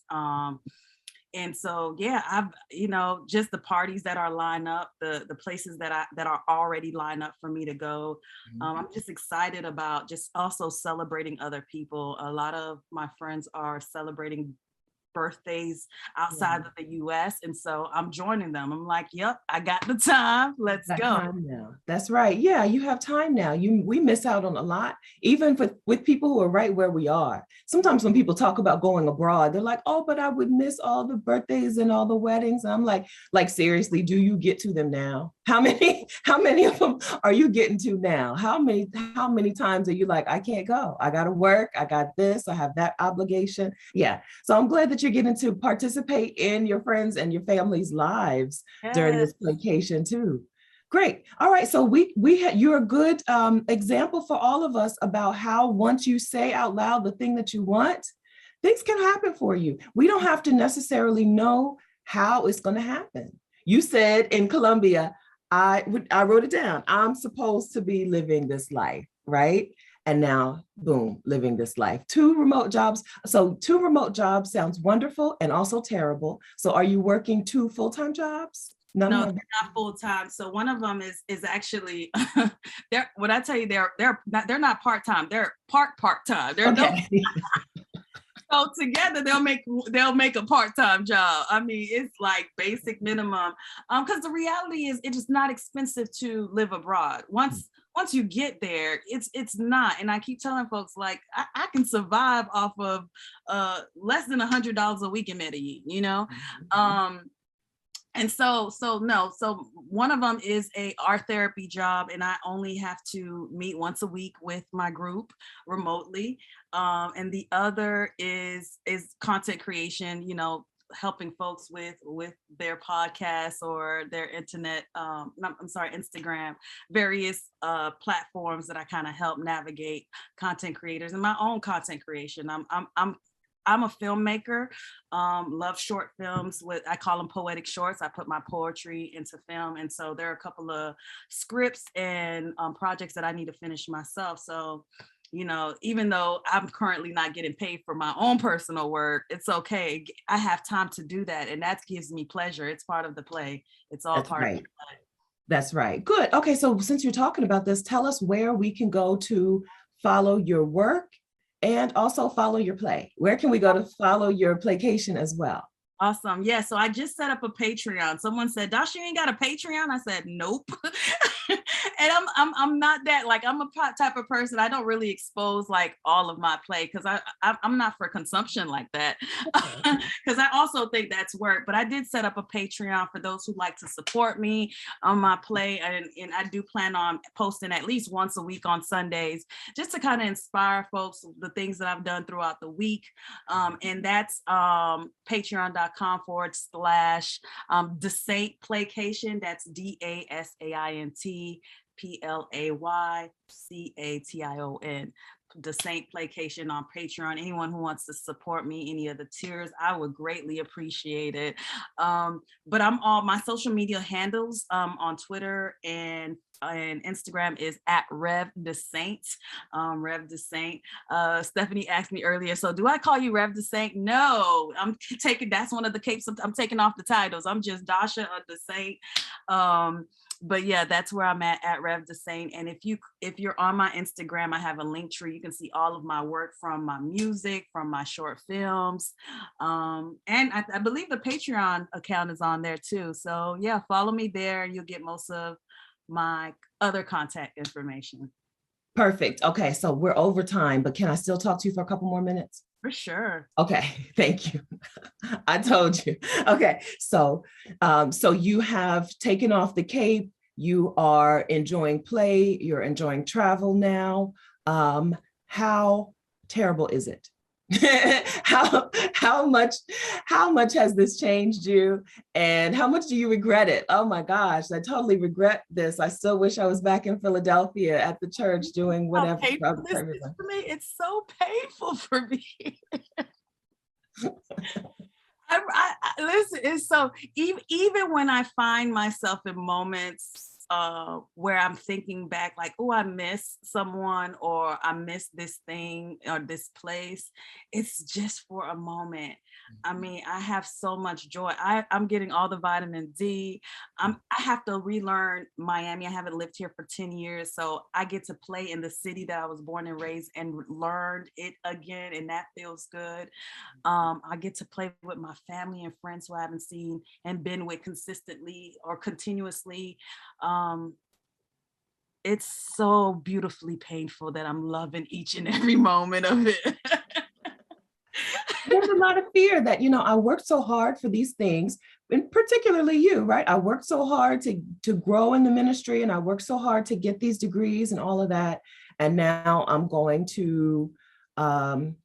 S3: And so, yeah, I've, you know, just the parties that are lined up, the places that are already lined up for me to go. I'm just excited about just also celebrating other people. A lot of my friends are celebrating birthdays outside of the US. And so I'm joining them. I'm like, yep, I got the time. Let's
S1: Got
S3: go.
S1: time now. That's right. Yeah, you have time now. We miss out on a lot, even with people who are right where we are. Sometimes when people talk about going abroad, they're like, "Oh, but I would miss all the birthdays and all the weddings." And I'm like seriously, do you get to them now? How many of them are you getting to now? How many times are you like, I can't go. I got to work. I got this. I have that obligation. Yeah. So I'm glad that you're getting to participate in your friends and your family's lives during
S3: Yes.
S1: this vacation too. Great. All right. So you're a good example for all of us about how once you say out loud the thing that you want, things can happen for you. We don't have to necessarily know how it's going to happen. You said in Colombia, I wrote it down. I'm supposed to be living this life, right? And now, boom, living this life. 2 remote jobs. So 2 remote jobs sounds wonderful and also terrible. So are you working 2 full-time jobs? None
S3: No,
S1: of
S3: they're
S1: them.
S3: not full time. So one of them is actually they're, when I tell you they're not part time. They're part time. They're no.
S1: Okay.
S3: So together they'll make a part-time job. I mean, it's like basic minimum. Because the reality is it is not expensive to live abroad. Once you get there, it's not. And I keep telling folks, like, I can survive off of less than $100 a week in Medellin, you know? And so one of them is a art therapy job, and I only have to meet once a week with my group remotely. And the other is content creation, you know, helping folks with their podcasts or their internet, I'm sorry, Instagram, various platforms that I kind of help navigate content creators and my own content creation. I'm a filmmaker, love short films. I call them poetic shorts. I put my poetry into film. And so there are a couple of scripts and projects that I need to finish myself. So, you know, even though I'm currently not getting paid for my own personal work, it's okay. I have time to do that. And that gives me pleasure. It's part of the play. It's all
S1: That's
S3: part of
S1: right.
S3: the play.
S1: That's right. Good. Okay. So since you're talking about this, tell us where we can go to follow your work and also follow your play. Where can we go to follow your playcation as well?
S3: Awesome. Yeah. So I just set up a Patreon. Someone said, Dasha, you ain't got a Patreon? I said, nope. And I'm not that, like, I'm a type of person. I don't really expose like all of my play because I'm not for consumption like that. Because I also think that's work. But I did set up a Patreon for those who like to support me on my play. And I do plan on posting at least once a week on Sundays, just to kind of inspire folks the things that I've done throughout the week. And that's patreon.com/DasaintPlaycation. That's DasaintPlaycation. Saint Playcation on Patreon. Anyone who wants to support me, any of the tiers, I would greatly appreciate it. But I'm all my social media handles on Twitter and Instagram is at Rev Desaint. Rev Desaint. Stephanie asked me earlier, so do I call you Rev Desaint? No, that's one of the capes. I'm taking off the titles. I'm just Dasha Desaint. But yeah, that's where I'm at Rev Desaint. And if you're on my Instagram, I have a link tree. You can see all of my work, from my music, from my short films. And I believe the Patreon account is on there too. So yeah, follow me there. You'll get most of my other contact information.
S1: Perfect. Okay. So we're over time, but can I still talk to you for a couple more minutes?
S3: For sure.
S1: Okay, thank you. I told you. Okay, so you have taken off the cape. You are enjoying play. You're enjoying travel now. How terrible is it? how much has this changed you, and how much do you regret it? Oh my gosh, I totally regret this. I still wish I was back in Philadelphia at the church doing
S3: How
S1: whatever.
S3: painful this is for me. It's so painful for me. Listen, it's so even when I find myself in moments where I'm thinking back, like, oh, I miss someone, or I miss this thing or this place, it's just for a moment. I mean, I have so much joy. I'm getting all the vitamin D. I have to relearn Miami. I haven't lived here for 10 years, so I get to play in the city that I was born and raised and learned it again, and that feels good. I get to play with my family and friends who I haven't seen and been with consistently or continuously. Um, it's so beautifully painful that I'm loving each and every moment of it.
S1: There's a lot of fear that, I worked so hard for these things, and particularly you, right? I worked so hard to grow in the ministry, and I worked so hard to get these degrees and all of that. And now I'm going to kind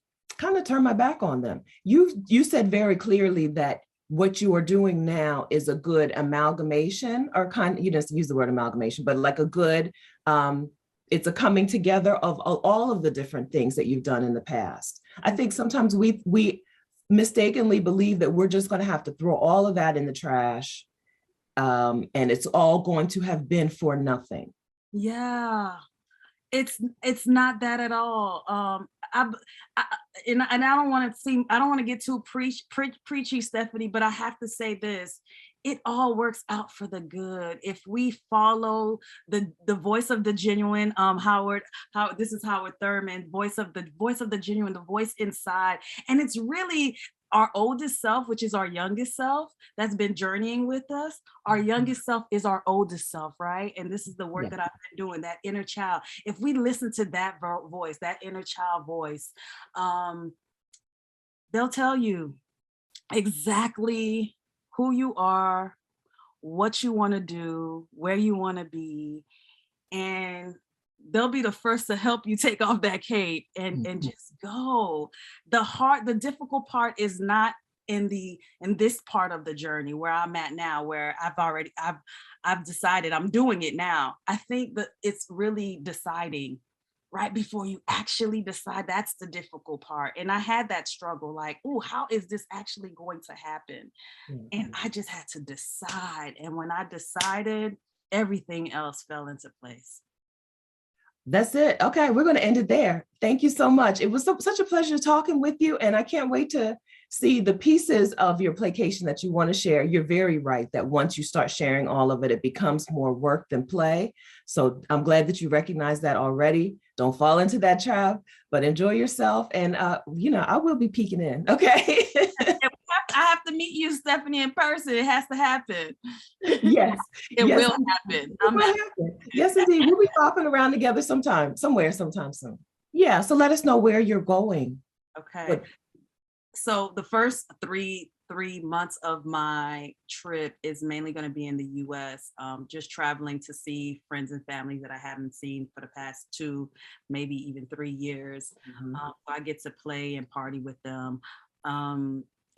S1: of turn my back on them. You said very clearly that what you are doing now is a good amalgamation, or kind of, you didn't use the word amalgamation, but like a good, it's a coming together of all of the different things that you've done in the past. I think sometimes we mistakenly believe that we're just going to have to throw all of that in the trash, and it's all going to have been for nothing.
S3: Yeah. It's not that at all. I and I don't want to seem, I don't want to get too preachy, Stephanie, but I have to say this: it all works out for the good if we follow the voice of the genuine. This is Howard Thurman, voice of the genuine, the voice inside, and it's really our oldest self, which is our youngest self, that's been journeying with us. Our youngest self is our oldest self, right? And this is the work that I've been doing, that inner child. If we listen to that voice, that inner child voice, they'll tell you exactly who you are, what you want to do, where you want to be, and they'll be the first to help you take off that cape and just go. The difficult part is not in this part of the journey where I'm at now, where I've decided I'm doing it now. I think that it's really deciding right before you actually decide. That's the difficult part. And I had that struggle, like, oh, how is this actually going to happen? And I just had to decide. And when I decided, everything else fell into place.
S1: That's it. Okay, we're going to end it there. Thank you so much. It was such a pleasure talking with you, and I can't wait to see the pieces of your placation that you want to share. You're very right that once you start sharing all of it, it becomes more work than play. So I'm glad that you recognize that already. Don't fall into that trap, but enjoy yourself. And, I will be peeking in. Okay.
S3: I have to meet you, Stephanie, in person. It has to happen.
S1: Yes.
S3: It
S1: Yes,
S3: will happen.
S1: it will happen. Yes, indeed. We'll be popping around together sometime soon. Yeah. So let us know where you're going.
S3: Okay. So the first three months of my trip is mainly going to be in the US, just traveling to see friends and family that I haven't seen for the past 2, maybe even 3 years. I get to play and party with them.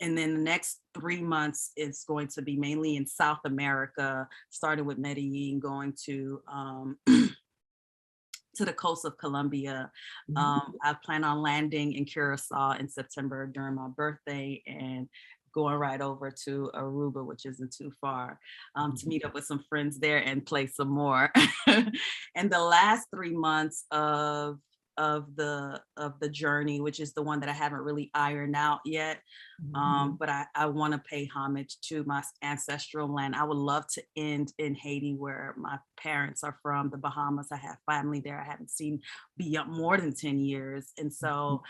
S3: And then the next 3 months is going to be mainly in South America, starting with Medellin, going to to the coast of Colombia. I plan on landing in Curacao in September during my birthday, and going right over to Aruba, which isn't too far, to meet up with some friends there and play some more. And the last 3 months of the journey, which is the one that I haven't really ironed out yet, but I want to pay homage to my ancestral land. I would love to end in Haiti, where my parents are from, the Bahamas. I have family there I haven't seen beyond more than 10 years. And so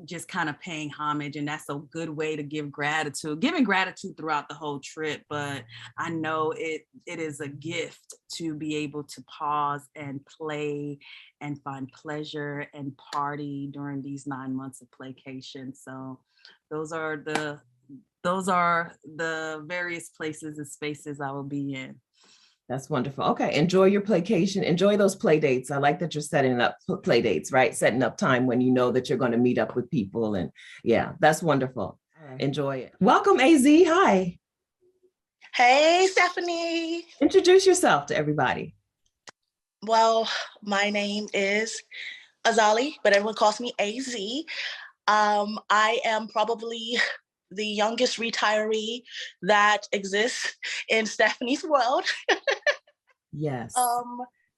S3: just kind of paying homage, and that's a good way to giving gratitude throughout the whole trip. But I know it is a gift to be able to pause and play and find pleasure and party during these 9 months of playcation. So those are the various places and spaces I will be in.
S1: That's wonderful. Okay, enjoy your playcation. Enjoy those play dates. I like that you're setting up play dates, right? Setting up time when you know that you're going to meet up with people. And yeah, that's wonderful. All right. Enjoy it. Welcome, AZ. Hi.
S4: Hey, Stephanie.
S1: Introduce yourself to everybody.
S4: Well, my name is Azali, but everyone calls me AZ. I am probably the youngest retiree that exists in Stephanie's world.
S1: Yes.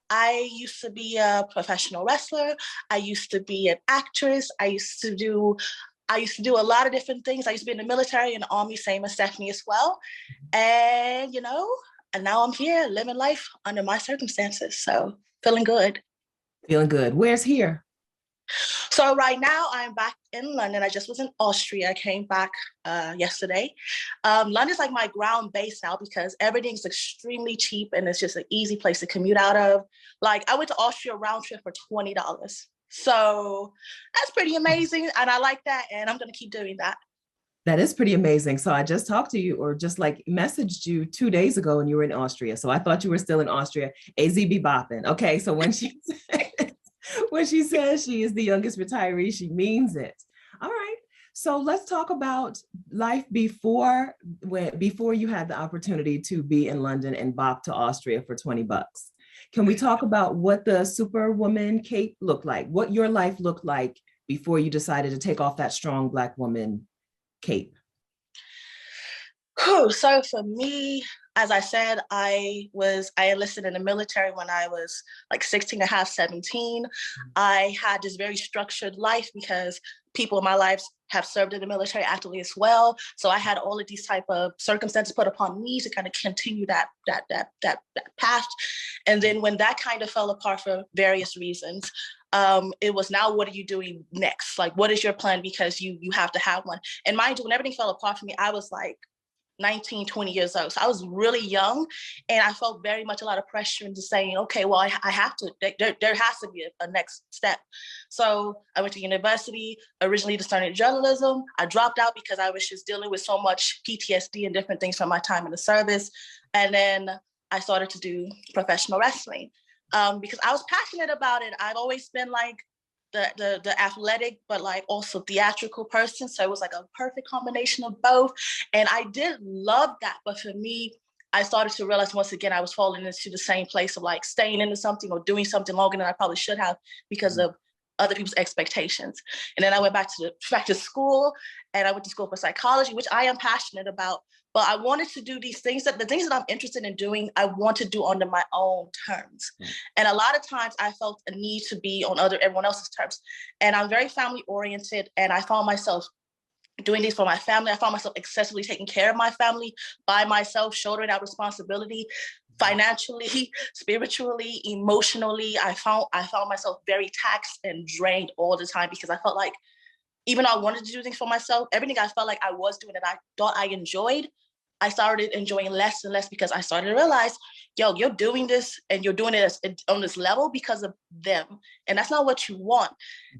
S4: I used to be a professional wrestler. I used to be an actress. I used to do a lot of different things. I used to be in the military and the army, same as Stephanie as well. And and now I'm here living life under my circumstances. So feeling good.
S1: Feeling good. Where's here?
S4: So right now I'm back in London. I just was in Austria. I came back yesterday. London's like my ground base now because everything's extremely cheap and it's just an easy place to commute out of. Like I went to Austria round trip for $20. So that's pretty amazing. And I like that. And I'm going to keep doing that.
S1: That is pretty amazing. So I just talked to you or just like messaged you 2 days ago and you were in Austria. So I thought you were still in Austria. AZ be bopping. Okay. So when she says she is the youngest retiree, she means it. All right. So let's talk about life before you had the opportunity to be in London and bop to Austria for $20. Can we talk about what the Superwoman cape looked like? What your life looked like before you decided to take off that strong Black woman cape?
S4: Cool. So for me, as I said, I enlisted in the military when I was like 16 and a half, 17. I had this very structured life because people in my life have served in the military actively as well. So I had all of these type of circumstances put upon me to kind of continue that path. And then when that kind of fell apart for various reasons, it was now, what are you doing next? Like, what is your plan? Because you have to have one. And mind you, when everything fell apart for me, I was like 19, 20 years old. So I was really young and I felt very much a lot of pressure into saying, okay, well, I have to, there has to be a next step. So I went to university, originally to study journalism. I dropped out because I was just dealing with so much PTSD and different things from my time in the service. And then I started to do professional wrestling because I was passionate about it. I've always been like the athletic, but like also theatrical person. So it was like a perfect combination of both. And I did love that. But for me, I started to realize once again, I was falling into the same place of like staying into something or doing something longer than I probably should have because of other people's expectations. And then I went back to school and I went to school for psychology, which I am passionate about. But I wanted to do these things the things that I'm interested in doing, I want to do under my own terms. And a lot of times I felt a need to be on everyone else's terms. And I'm very family oriented. And I found myself doing these for my family. I found myself excessively taking care of my family by myself, shouldering that responsibility financially, spiritually, emotionally. I found myself very taxed and drained all the time because I felt like even though I wanted to do things for myself, everything I felt like I was doing that I thought I enjoyed, I started enjoying less and less because I started to realize, you're doing this and you're doing it on this level because of them. And that's not what you want.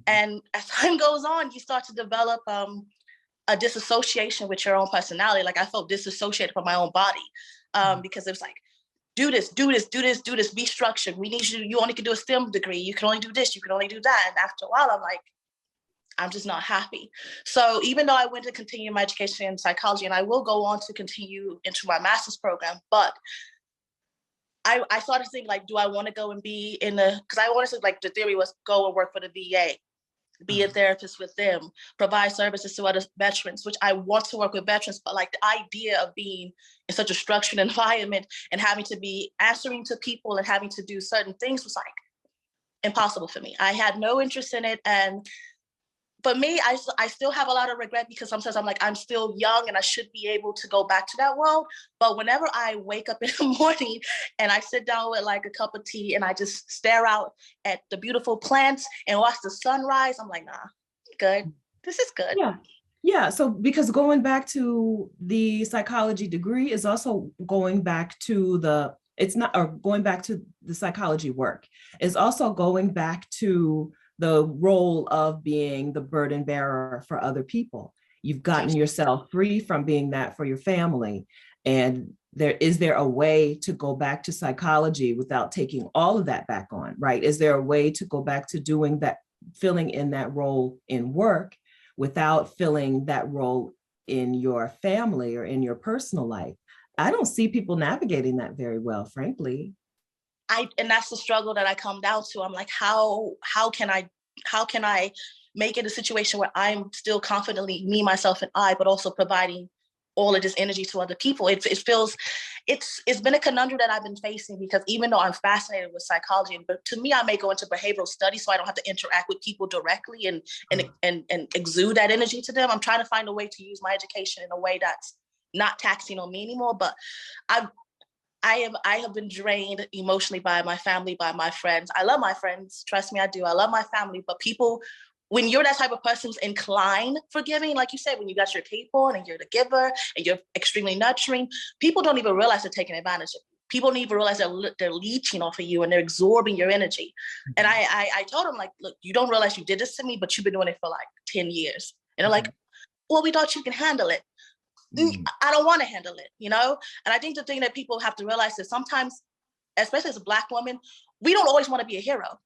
S4: And as time goes on, you start to develop a disassociation with your own personality. Like I felt disassociated from my own body because it was like, do this, be structured. We need you only can do a STEM degree. You can only do this, you can only do that. And after a while, I'm like, I'm just not happy. So even though I went to continue my education in psychology, and I will go on to continue into my master's program, but I started to think like, do I want to go and be because I wanted to, like, the theory was go and work for the VA, be a therapist with them, provide services to other veterans, which I want to work with veterans, but like the idea of being in such a structured environment and having to be answering to people and having to do certain things was like impossible for me. I had no interest in it. And for me, I still have a lot of regret because sometimes I'm like, I'm still young and I should be able to go back to that world. But whenever I wake up in the morning and I sit down with like a cup of tea and I just stare out at the beautiful plants and watch the sunrise, I'm like, nah, good. This is good.
S1: Yeah. Yeah. So because going back to the psychology degree is also going back to going back to the psychology work. It's also going back to the role of being the burden bearer for other people. You've gotten yourself free from being that for your family. And is there a way to go back to psychology without taking all of that back on, right? Is there a way to go back to doing that, filling in that role in work without filling that role in your family or in your personal life? I don't see people navigating that very well, frankly.
S4: And that's the struggle that I come down to. I'm like, how can I make it a situation where I'm still confidently me, myself, and I, but also providing all of this energy to other people? It feels, it's been a conundrum that I've been facing, because even though I'm fascinated with psychology, but to me, I may go into behavioral studies so I don't have to interact with people directly and exude that energy to them. I'm trying to find a way to use my education in a way that's not taxing on me anymore. But I have been drained emotionally by my family, by my friends. I love my friends. Trust me, I do. I love my family. But people, when you're that type of person who's inclined for giving, like you said, when you got your cape on and you're the giver and you're extremely nurturing, people don't even realize they're taking advantage of you. People don't even realize they're leeching off of you and they're absorbing your energy. And I told them, like, look, you don't realize you did this to me, but you've been doing it for like 10 years. And they're like, well, we thought you can handle it. I don't want to handle it, you know? And I think the thing that people have to realize is sometimes, especially as a Black woman, we don't always want to be a hero.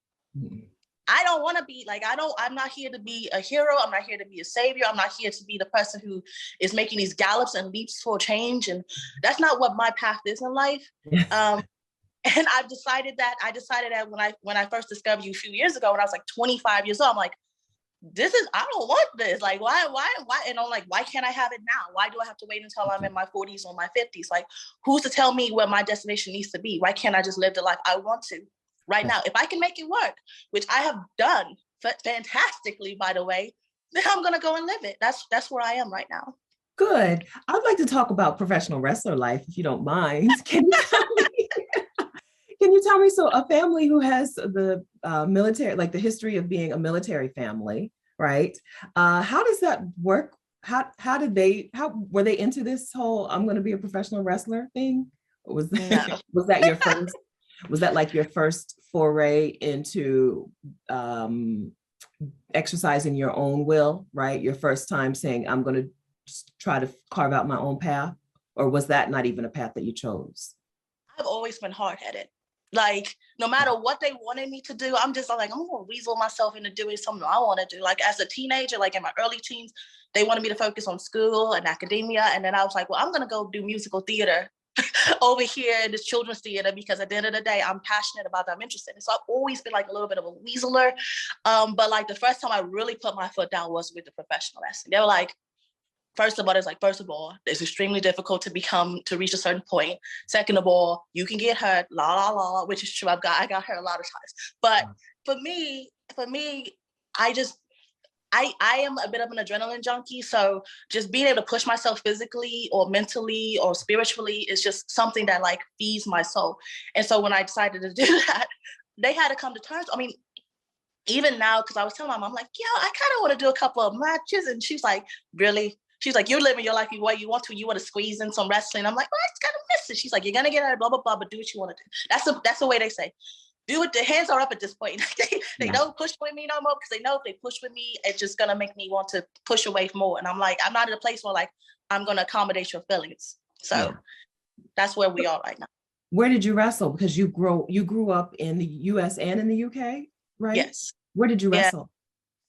S4: I don't want to be like, I'm not here to be a hero. I'm not here to be a savior. I'm not here to be the person who is making these gallops and leaps for change. And that's not what my path is in life. And I decided that when I first discovered you a few years ago, when I was like 25 years old, I'm like, I don't want this. Like, why? And I'm like, why can't I have it now? Why do I have to wait until I'm in my 40s or my 50s? Like, who's to tell me where my destination needs to be? Why can't I just live the life I want to right now? If I can make it work, which I have done fantastically, by the way, then I'm going to go and live it. That's where I am right now.
S1: Good. I'd like to talk about professional wrestler life, if you don't mind. Can you tell me? Can you tell me, so a family who has the military, like the history of being a military family, right? How does that work? How were they into this whole I'm going to be a professional wrestler thing? Was that, was that your first? Was that like your first foray into exercising your own will, right? Your first time saying I'm going to try to carve out my own path, or was that not even a path that you chose?
S4: I've always been hard-headed. Like, no matter what they wanted me to do, I'm just like, I'm gonna weasel myself into doing something I want to do. Like, as a teenager, like in my early teens, they wanted me to focus on school and academia. And then I was like, well, I'm gonna go do musical theater over here in this children's theater, because at the end of the day, I'm passionate about that. I'm interested. And so I've always been like a little bit of a weaseler. But like the first time I really put my foot down was with the professional wrestling. They were like, first of all, it's extremely difficult to reach a certain point. Second of all, you can get hurt, which is true. I got hurt a lot of times. But for me, I am a bit of an adrenaline junkie. So just being able to push myself physically or mentally or spiritually is just something that like feeds my soul. And so when I decided to do that, they had to come to terms. I mean, even now, because I was telling my mom, I'm like, I kind of want to do a couple of matches. And she's like, really? She's like, you're living your life the way you want to. You want to squeeze in some wrestling. I'm like, well, I just kind of miss it. She's like, you're going to get out, blah, blah, blah, but do what you want to do. That's the way they say. Do it. The hands are up at this point. they don't push with me no more, because they know if they push with me, it's just going to make me want to push away more. And I'm like, I'm not in a place where like, I'm going to accommodate your feelings. So that's where we are right now.
S1: Where did you wrestle? Because you grew up in the US and in the UK, right?
S4: Yes.
S1: Where did you wrestle?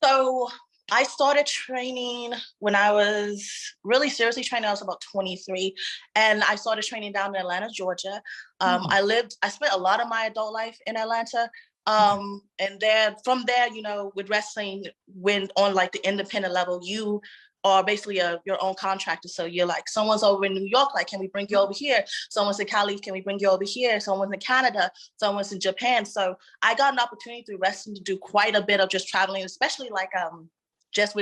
S4: So I started training when I was really seriously training. I was about 23, and I started training down in Atlanta, Georgia. I spent a lot of my adult life in Atlanta. And then from there, with wrestling, when on like the independent level, you are basically your own contractor. So you're like, someone's over in New York, like, can we bring you over here? Someone's in Cali, can we bring you over here? Someone's in Canada, someone's in Japan. So I got an opportunity through wrestling to do quite a bit of just traveling, especially like just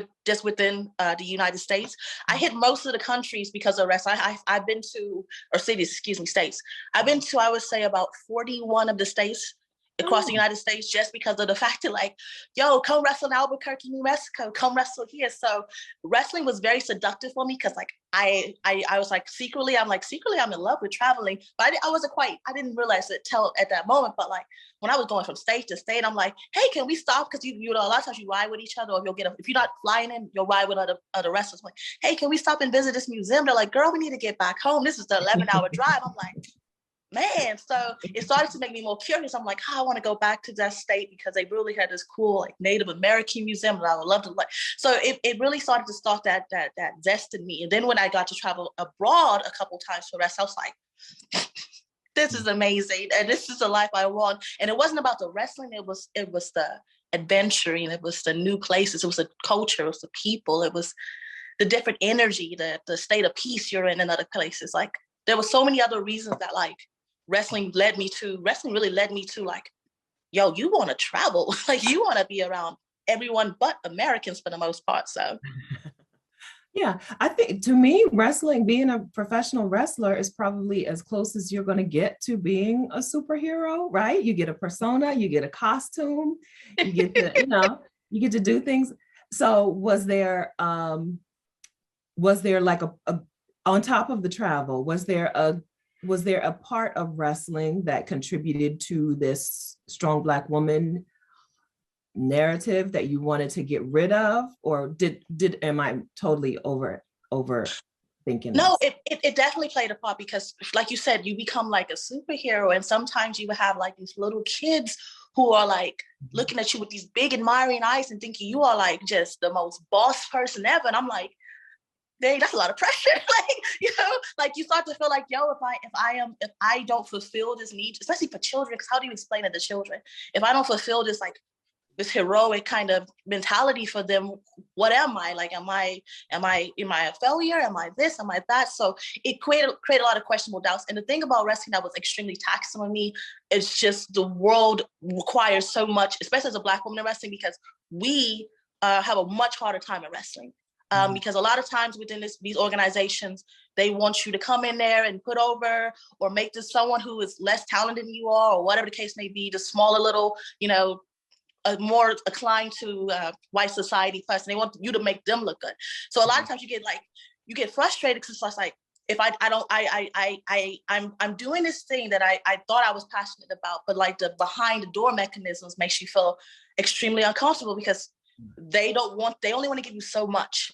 S4: within the United States. I hit most of the countries because of wrestling. I've been to, or cities, states. I've been to, I would say, about 41 of the states across the United States just because of the fact that like, yo, come wrestle in Albuquerque, New Mexico, come wrestle here. So wrestling was very seductive for me because like I was like secretly I'm in love with traveling, but I didn't realize it till at that moment. But like when I was going from state to state, I'm like, hey, can we stop? Because you know a lot of times you ride with each other, or if you're not flying in, you'll ride with other wrestlers. I'm like, hey, can we stop and visit this museum? They're like, girl, we need to get back home. This is the 11-hour drive. I'm like, man, so it started to make me more curious. I'm like, I want to go back to that state because they really had this cool like Native American museum that I would love to like. So it really started to start that zest in me. And then when I got to travel abroad a couple times for rest, I was like, this is amazing, and this is the life I want. And it wasn't about the wrestling; it was the adventuring, it was the new places, it was the culture, it was the people, it was the different energy, the state of peace you're in other places. Like there were so many other reasons that like wrestling really led me to like, yo, you want to travel, like you want to be around everyone but Americans for the most part. So
S1: Yeah, I think to me, wrestling, being a professional wrestler is probably as close as you're going to get to being a superhero, right? You get a persona, you get a costume, you get to, you get to do things. So was there like a on top of the travel, was there a part of wrestling that contributed to this strong Black woman narrative that you wanted to get rid of, or am I totally over thinking
S4: no,
S1: this?
S4: it definitely played a part because like you said, you become like a superhero, and sometimes you have like these little kids who are like looking at you with these big admiring eyes and thinking you are like just the most boss person ever. And I'm like, dang, that's a lot of pressure. Like, like you start to feel like, yo, if I don't fulfill this need, especially for children, because how do you explain it to children? If I don't fulfill this, like this heroic kind of mentality for them, what am I? Like, am I a failure? Am I this? Am I that? So it created a lot of questionable doubts. And the thing about wrestling that was extremely taxing on me, it's just the world requires so much, especially as a Black woman in wrestling, because we have a much harder time at wrestling. Because a lot of times within these organizations, they want you to come in there and put over or make this someone who is less talented than you are, or whatever the case may be, the smaller little, more inclined to white society plus, and they want you to make them look good. So a lot of times you get frustrated because it's like, if I'm doing this thing that I thought I was passionate about, but like the behind the door mechanisms makes you feel extremely uncomfortable because they only want to give you so much.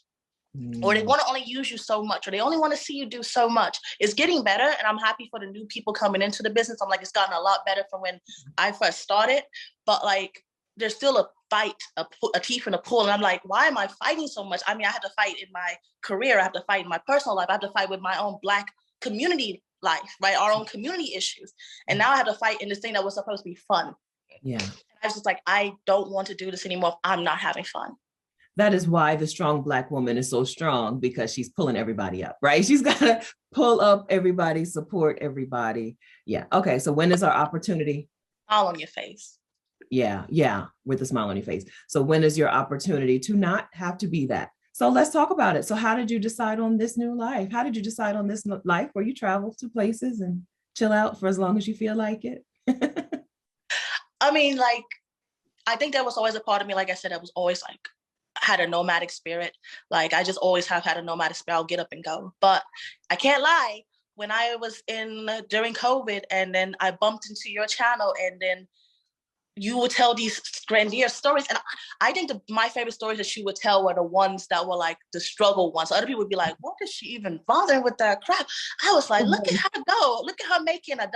S4: Or they want to only use you so much, or they only want to see you do so much. It's getting better, and I'm happy for the new people coming into the business. I'm like, it's gotten a lot better from when I first started, but like there's still a fight, a teeth and a pull, and I'm like, why am I fighting so much? I mean, I have to fight in my career, I have to fight in my personal life, I have to fight with my own Black community life, right? Our own community issues, and now I have to fight in this thing that was supposed to be fun.
S1: Yeah,
S4: and I was just like, I don't want to do this anymore if I'm not having fun.
S1: That is why the strong Black woman is so strong, because she's pulling everybody up, right? She's got to pull up everybody, support everybody. Yeah. Okay. So when is our opportunity?
S4: Smile on your face.
S1: Yeah. With a smile on your face. So when is your opportunity to not have to be that? So let's talk about it. So how did you decide on this new life? How did you decide on this life where you travel to places and chill out for as long as you feel like it?
S4: I mean, like, I think that was always a part of me. Like I said, I was always like, had a nomadic spirit. Like I just always have had a nomadic spirit. I'll get up and go. But I can't lie, when I was during COVID, and then I bumped into your channel, and then you would tell these grandiose stories. And I think my favorite stories that she would tell were the ones that were like the struggle ones. So other people would be like, what is she even bothering with that crap? I was like, look at her go. Look at her making $1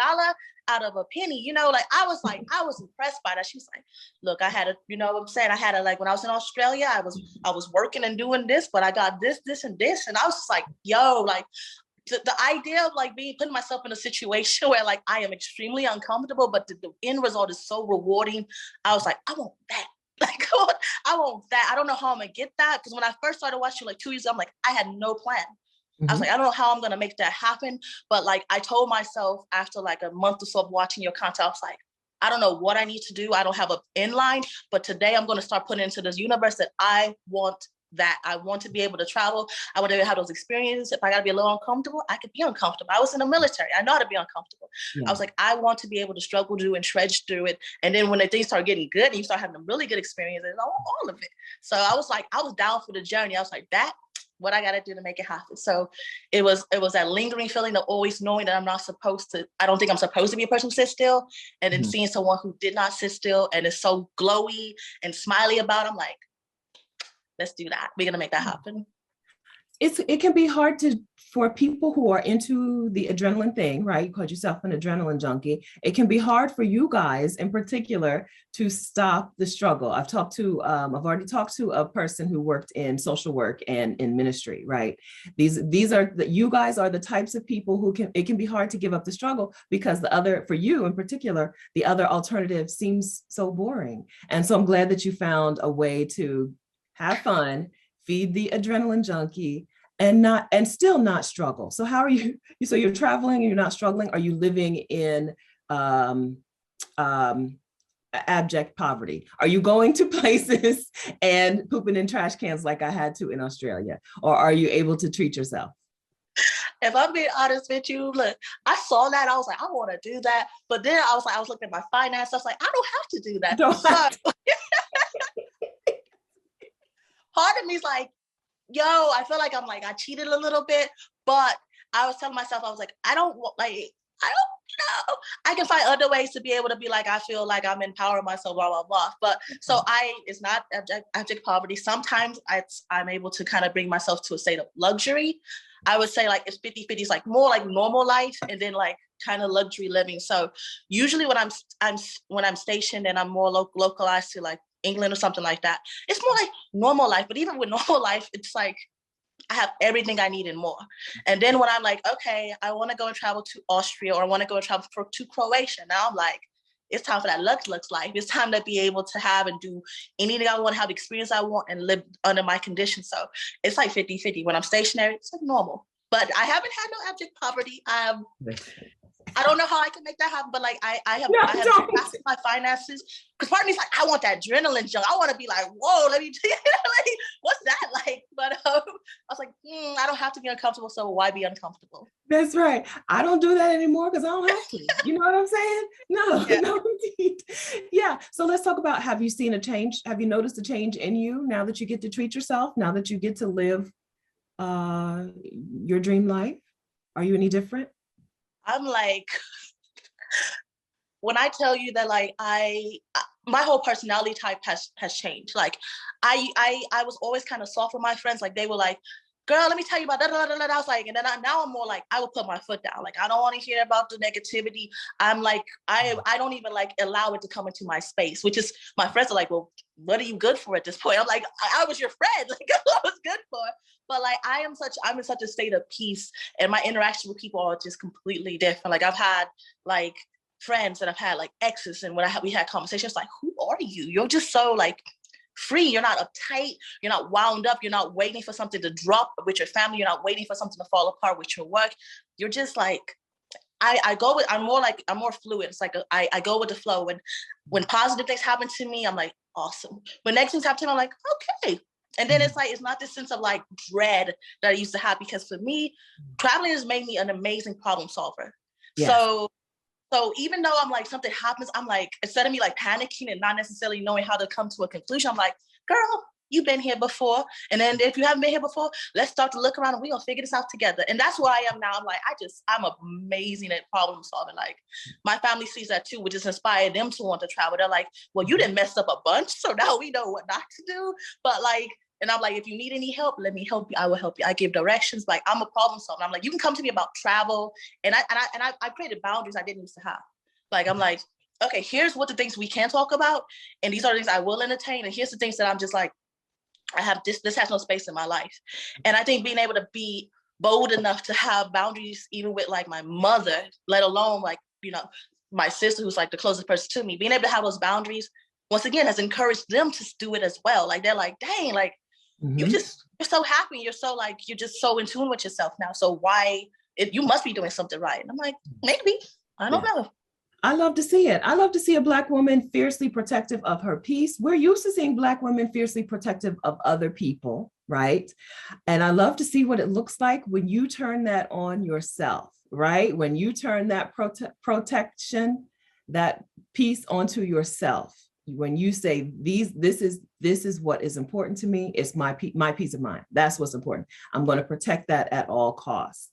S4: out of a penny. Like, I was impressed by that. She was like, look, I had a, what I'm saying? I had a, like, when I was in Australia, I was working and doing this, but I got this, and this. And I was just like, yo, like, the idea of like putting myself in a situation where like I am extremely uncomfortable, but the end result is so rewarding. I was like, I want that. Like, I want that. I don't know how I'm gonna get that, because when I first started watching like 2 years ago, I'm like, I had no plan. I was like, I don't know how I'm gonna make that happen. But like I told myself after like a month or so of watching your content, I was like, I don't know what I need to do. I don't have an end line, but today I'm gonna start putting into this universe that I want that. I want to be able to travel. I want to have those experiences. If I got to be a little uncomfortable, I could be uncomfortable. I was in the military. I know how to be uncomfortable.
S1: Yeah.
S4: I was like, I want to be able to struggle through and trudge through it. And then when the things start getting good and you start having a really good experiences, all of it. So I was like, I was down for the journey. I was like, that, what I got to do to make it happen. So it was that lingering feeling of always knowing that I'm not supposed to, I don't think I'm supposed to be a person who sits still. And then seeing someone who did not sit still and is so glowy and smiley about it, I'm like, let's do that. We're going to make that happen.
S1: It can be hard for people who are into the adrenaline thing, right? You called yourself an adrenaline junkie. It can be hard for you guys in particular to stop the struggle. I've already talked to a person who worked in social work and in ministry, right? You guys are the types of people it can be hard to give up the struggle because for you in particular, the other alternative seems so boring. And so I'm glad that you found a way to have fun, feed the adrenaline junkie, and still not struggle. So how are you? So you're traveling and you're not struggling. Are you living in abject poverty? Are you going to places and pooping in trash cans like I had to in Australia? Or are you able to treat yourself?
S4: If I'm being honest with you, look, I saw that. I was like, I want to do that. But then I was looking at my finances. I was like, I don't have to do that. Part of me is like, yo, I feel like I cheated a little bit, but I was telling myself, I was like, I don't know. I can find other ways to be able to be like, I feel like I'm empowering myself, blah, blah, blah. But so it's not abject poverty. Sometimes I'm able to kind of bring myself to a state of luxury. I would say like it's 50-50, it's like more like normal life and then like kind of luxury living. So usually when I'm stationed and I'm more localized to like England or something like that, it's more like normal life. But even with normal life, it's like I have everything I need and more. And then when I'm like, okay, I want to go and travel to Austria or I want to go and travel to Croatia, now I'm like, it's time for that lux life. It's time to be able to have and do anything I want, have the experience I want and live under my conditions. So it's like 50-50. When I'm stationary, it's like normal. But I haven't had no abject poverty. I don't know how I can make that happen, but like I have mastered my finances. Because part of me is like, I want that adrenaline jump. I want to be like, whoa, let me tell you, like, what's that like? But I was like, I don't have to be uncomfortable, so why be uncomfortable?
S1: That's right. I don't do that anymore because I don't have to. You know what I'm saying? No, indeed. Yeah. So let's talk about, have you seen a change? Have you noticed a change in you now that you get to treat yourself, now that you get to live your dream life? Are you any different?
S4: I'm like, when I tell you that, like, my whole personality type has changed. Like, I was always kind of soft with my friends. Like, they were like, girl, let me tell you about that. I was like, and then now I'm more like, I will put my foot down. Like, I don't want to hear about the negativity. I'm like, I don't even like allow it to come into my space, which is, my friends are like, well, what are you good for at this point? I'm like, I was your friend. Like, I was good for. But like, I'm in such a state of peace, and my interaction with people are just completely different. Like, I've had like friends that I've had like exes, and when we had conversations, like, who are you? You're just so like free. You're not uptight. You're not wound up. You're not waiting for something to drop with your family. You're not waiting for something to fall apart with your work. You're just like, I'm more fluid. It's like I go with the flow. When positive things happen to me, I'm like, awesome. When negative things happen to me, I'm like, okay. And then it's like, it's not this sense of like dread that I used to have, because for me, traveling has made me an amazing problem solver. Yes. So even though I'm like, something happens, I'm like, instead of me like panicking and not necessarily knowing how to come to a conclusion, I'm like, girl, you've been here before. And then if you haven't been here before, let's start to look around and we're gonna figure this out together. And that's where I am now. I'm like, I'm amazing at problem solving. Like, my family sees that too, which has inspired them to want to travel. They're like, well, you didn't mess up a bunch, so now we know what not to do. But like, and I'm like, if you need any help, let me help you. I will help you. I give directions. Like, I'm a problem solver. I'm like, you can come to me about travel. And I created boundaries I didn't used to have. Like, I'm like, okay, here's what the things we can talk about. And these are the things I will entertain. And here's the things that I'm just like, I have this has no space in my life. And I think being able to be bold enough to have boundaries, even with like my mother, let alone like, you know, my sister, who's like the closest person to me, being able to have those boundaries, once again, has encouraged them to do it as well. Like, they're like, dang, like, you're so happy. You're so like, you're just so in tune with yourself now. So you must be doing something right. And I'm like, maybe, I don't know.
S1: I love to see it. I love to see a Black woman fiercely protective of her peace. We're used to seeing Black women fiercely protective of other people, right? And I love to see what it looks like when you turn that on yourself, right? When you turn that protection, that piece onto yourself. When you say this is what is important to me. It's my peace of mind. That's what's important. I'm going to protect that at all costs.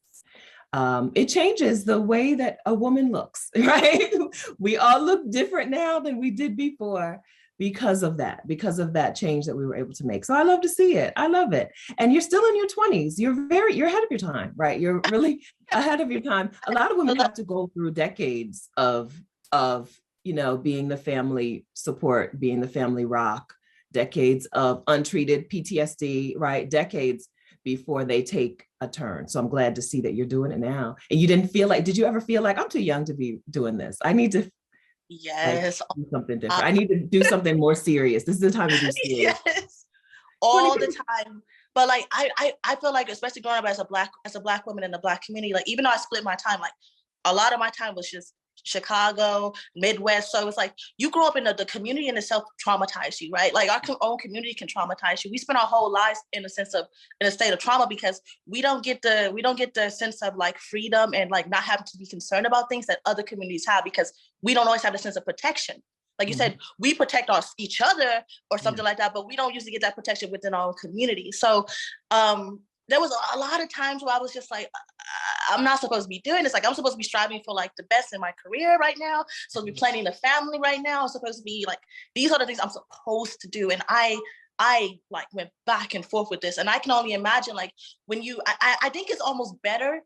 S1: It changes the way that a woman looks, right? We all look different now than we did before because of that change that we were able to make. So I love to see it. I love it. And you're still in your 20s. You're ahead of your time, right? You're really ahead of your time. A lot of women have to go through decades of being the family support, being the family rock, decades of untreated PTSD, right? Decades before they take a turn. So I'm glad to see that you're doing it now. And you did you ever feel like I'm too young to be doing this? I need to
S4: Yes.
S1: do something different. I need to do something more serious. This is the time to do serious.
S4: Yes. All the time. But like I feel like, especially growing up as a black woman in the Black community, like even though I split my time, like a lot of my time was just Chicago, Midwest. So it's like you grow up in the community in itself traumatized you, right? Like our own community can traumatize you. We spend our whole lives in a state of trauma because we don't get the sense of like freedom and like not having to be concerned about things that other communities have, because we don't always have the sense of protection. Like you said, we protect each other or something like that, but we don't usually get that protection within our own community. So there was a lot of times where I was just like, I'm not supposed to be doing this. Like I'm supposed to be striving for like the best in my career right now. So to be planning a family right now. I'm supposed to be like, these are the things I'm supposed to do. And I like went back and forth with this. And I can only imagine like when I think it's almost better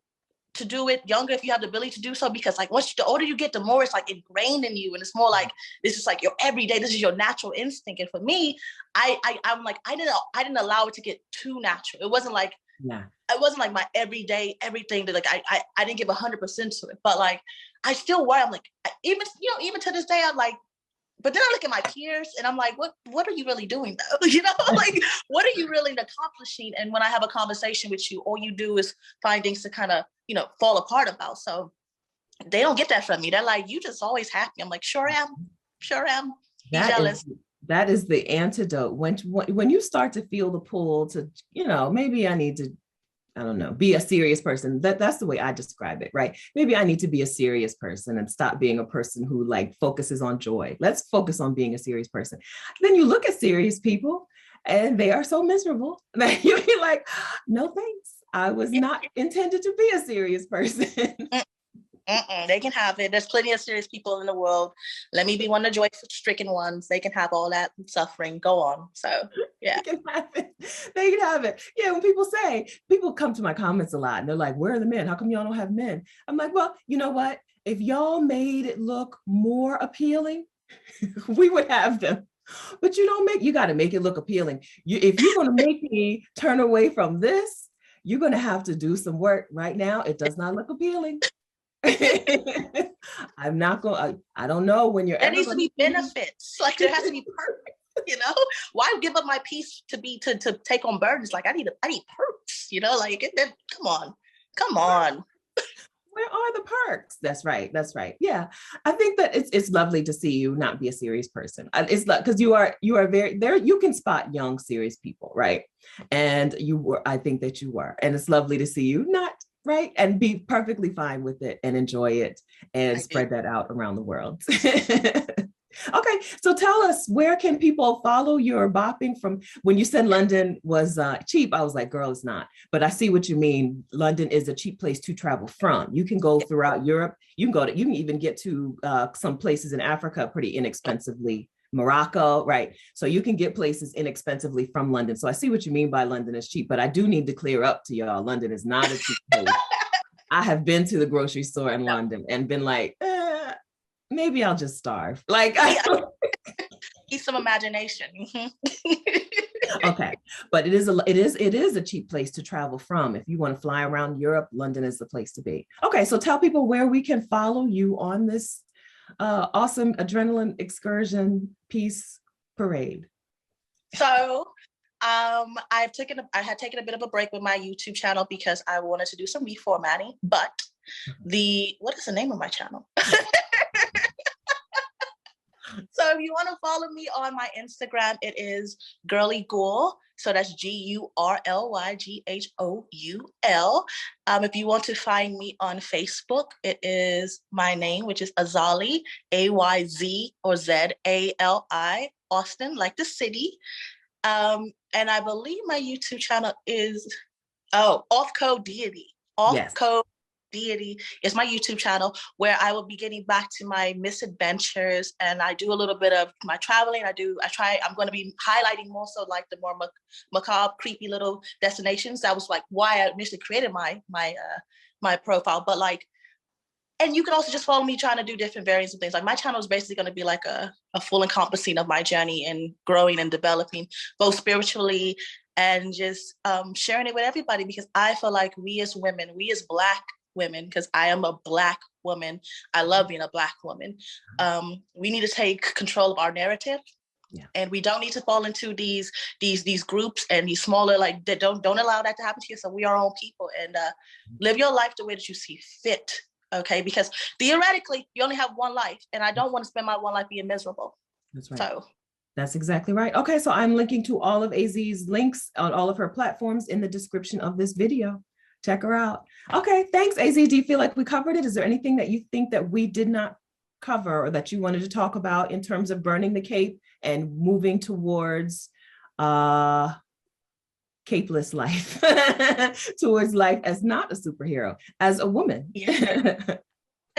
S4: to do it younger if you have the ability to do so, because like the older you get, the more it's like ingrained in you, and it's more like this is like your everyday, this is your natural instinct. And for me, I'm like I didn't allow it to get too natural. It wasn't like my everyday everything that like I didn't give 100% to it, but like I still worry. I'm like even to this day I'm like, but then I look at my peers and I'm like, what are you really doing though? Like what are you really accomplishing? And when I have a conversation with you, all you do is find things to kind of fall apart about. So they don't get that from me. They're like, you just always happy. I'm like, sure am. Be jealous.
S1: That is the antidote. When you start to feel the pull to, maybe I need to, I don't know, be a serious person. That's the way I describe it, right? Maybe I need to be a serious person and stop being a person who like focuses on joy. Let's focus on being a serious person. Then you look at serious people and they are so miserable that you're like, no thanks. I was not intended to be a serious person.
S4: They can have it. There's plenty of serious people in the world. Let me be one of the joy-stricken ones. They can have all that suffering. Go on. So yeah.
S1: They can have it. Yeah, when people come to my comments a lot and they're like, where are the men? How come y'all don't have men? I'm like, well, you know what? If y'all made it look more appealing, we would have them. But you got to make it look appealing. If you're going to make me turn away from this, you're going to have to do some work. Right now, it does not look appealing. I'm not going. I don't know when you're.
S4: There needs to be benefits. Like there has to be perks. Why give up my peace to take on burdens? Like I need perks. Like come on.
S1: Where are the perks? That's right. Yeah, I think that it's lovely to see you not be a serious person. It's like because you are very there. You can spot young serious people, right? And you were. I think that you were, and it's lovely to see you not. Right. And be perfectly fine with it and enjoy it and spread that out around the world. Okay. So tell us, where can people follow your bopping from? When you said London was cheap, I was like, girl, it's not. But I see what you mean. London is a cheap place to travel from. You can go throughout Europe. You can even get to some places in Africa pretty inexpensively. Morocco, right? So you can get places inexpensively from London. So I see what you mean by London is cheap, but I do need to clear up to y'all. London is not a cheap place. I have been to the grocery store in London and been like, maybe I'll just starve. Like,
S4: need some imagination.
S1: Okay, but it is a cheap place to travel from. If you want to fly around Europe, London is the place to be. Okay, so tell people where we can follow you on this awesome adrenaline excursion peace parade.
S4: So I had taken a bit of a break with my YouTube channel because I wanted to do some reformatting, but what is the name of my channel? So if you want to follow me on my Instagram, it is Girly Ghoul. So that's GURLYGHOUL. If you want to find me on Facebook, it is my name, which is Azali, AYZ or ZALI, Austin, like the city. And I believe my YouTube channel is Off Code Deity. Off
S1: Yes.
S4: Code Deity is my YouTube channel where I will be getting back to my misadventures, and I do a little bit of my traveling. I'm going to be highlighting more so like the more macabre, creepy little destinations. That was like why I initially created my profile. But like, and you can also just follow me trying to do different variants of things. Like my channel is basically going to be like a full encompassing of my journey and growing and developing both spiritually and just sharing it with everybody, because I feel like we as women, we as Black women, because I am a Black woman, I love being a Black woman. We need to take control of our narrative. Yeah. And we don't need to fall into these groups and these smaller, like, that don't allow that to happen to you. So we are our own people, and live your life the way that you see fit. Okay, because theoretically you only have one life, and I don't want to spend my one life being miserable.
S1: That's right.
S4: So
S1: that's exactly right. Okay, so I'm linking to all of AZ's links on all of her platforms in the description of this video. Check her out. Okay, thanks, AZ. Do you feel like we covered it? Is there anything that you think that we did not cover or that you wanted to talk about in terms of burning the cape and moving towards capeless life, towards life as not a superhero, as a woman?
S4: Yeah.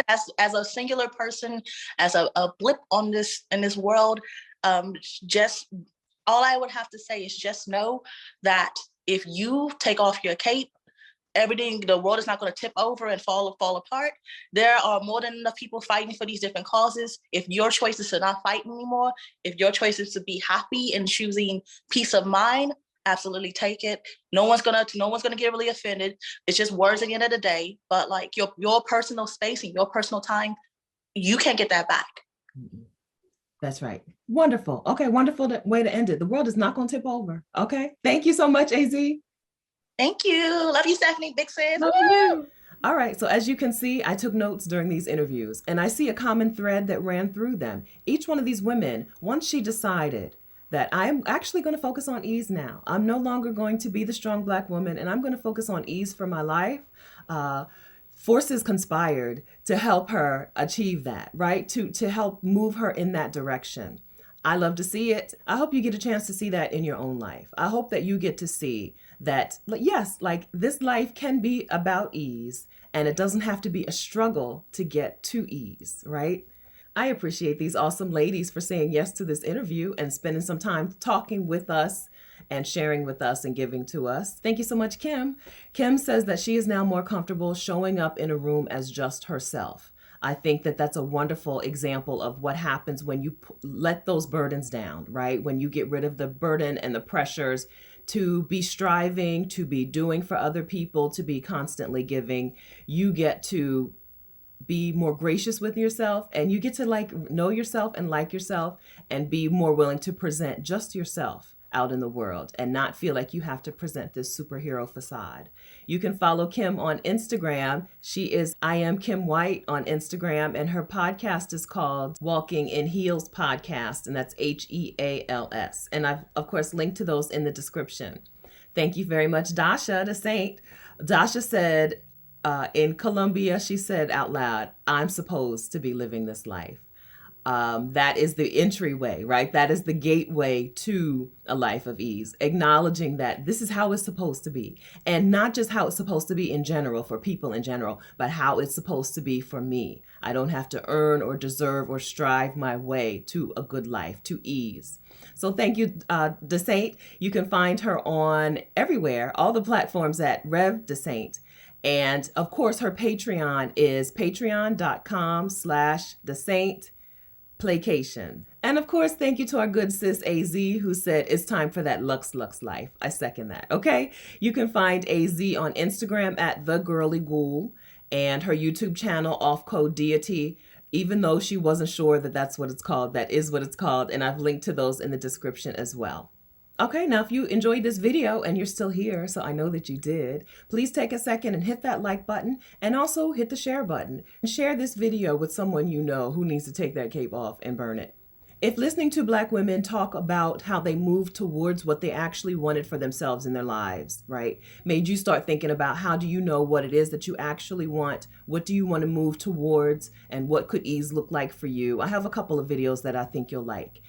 S4: as a singular person, as a blip on this in this world, just all I would have to say is just know that if you take off your cape, everything, the world is not going to tip over and fall apart. There are more than enough people fighting for these different causes. If your choice is to not fight anymore, if your choice is to be happy and choosing peace of mind, absolutely take it. No one's gonna get really offended. It's just words at the end of the day. But like your personal space and your personal time, you can't get that back.
S1: That's right. Wonderful. Okay, wonderful way to end it. The world is not going to tip over. Okay. Thank you so much, AZ.
S4: Thank you. Love you, Stephanie. Big sis.
S1: Love you. All right. So as you can see, I took notes during these interviews, and I see a common thread that ran through them. Each one of these women, once she decided that I'm actually going to focus on ease now. I'm no longer going to be the strong Black woman, and I'm going to focus on ease for my life. Forces conspired to help her achieve that, right? To help move her in that direction. I love to see it. I hope you get a chance to see that in your own life. I hope that you get to see that, yes, like this life can be about ease, and it doesn't have to be a struggle to get to ease, right? I appreciate these awesome ladies for saying yes to this interview and spending some time talking with us and sharing with us and giving to us. Thank you so much, Kim. Kim says that she is now more comfortable showing up in a room as just herself. I think that that's a wonderful example of what happens when you let those burdens down, right? When you get rid of the burden and the pressures to be striving, to be doing for other people, to be constantly giving, you get to be more gracious with yourself, and you get to like know yourself and like yourself and be more willing to present just yourself out in the world and not feel like you have to present this superhero facade. You can follow Kim on Instagram. She is I Am Kim White on Instagram, and her podcast is called Walking in Heels Podcast, and that's h.e.a.l.s. And I've, of course, linked to those in the description. Thank you very much, Dasha, the saint. Dasha said, in Colombia, she said out loud, I'm supposed to be living this life. That is the entryway, right? That is the gateway to a life of ease, acknowledging that this is how it's supposed to be. And not just how it's supposed to be in general for people in general, but how it's supposed to be for me. I don't have to earn or deserve or strive my way to a good life, to ease. So thank you, DeSaint. You can find her on everywhere, all the platforms at Rev DeSaint. And of course, her Patreon is patreon.com/thesaintplacation. And of course, thank you to our good sis AZ, who said it's time for that Lux life. I second that. Okay. You can find AZ on Instagram at The Girly Ghoul, and her YouTube channel, Off Code Deity. Even though she wasn't sure that that's what it's called, that is what it's called. And I've linked to those in the description as well. Okay, now if you enjoyed this video and you're still here, so I know that you did, please take a second and hit that like button, and also hit the share button. And share this video with someone you know who needs to take that cape off and burn it. If listening to Black women talk about how they moved towards what they actually wanted for themselves in their lives, right, made you start thinking about how do you know what it is that you actually want? What do you want to move towards? And what could ease look like for you? I have a couple of videos that I think you'll like.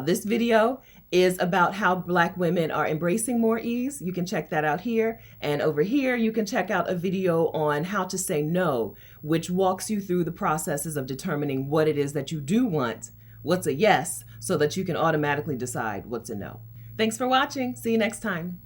S1: This video is about how Black women are embracing more ease. You can check that out here. And over here, you can check out a video on how to say no, which walks you through the processes of determining what it is that you do want, what's a yes, so that you can automatically decide what's a no. Thanks for watching. See you next time.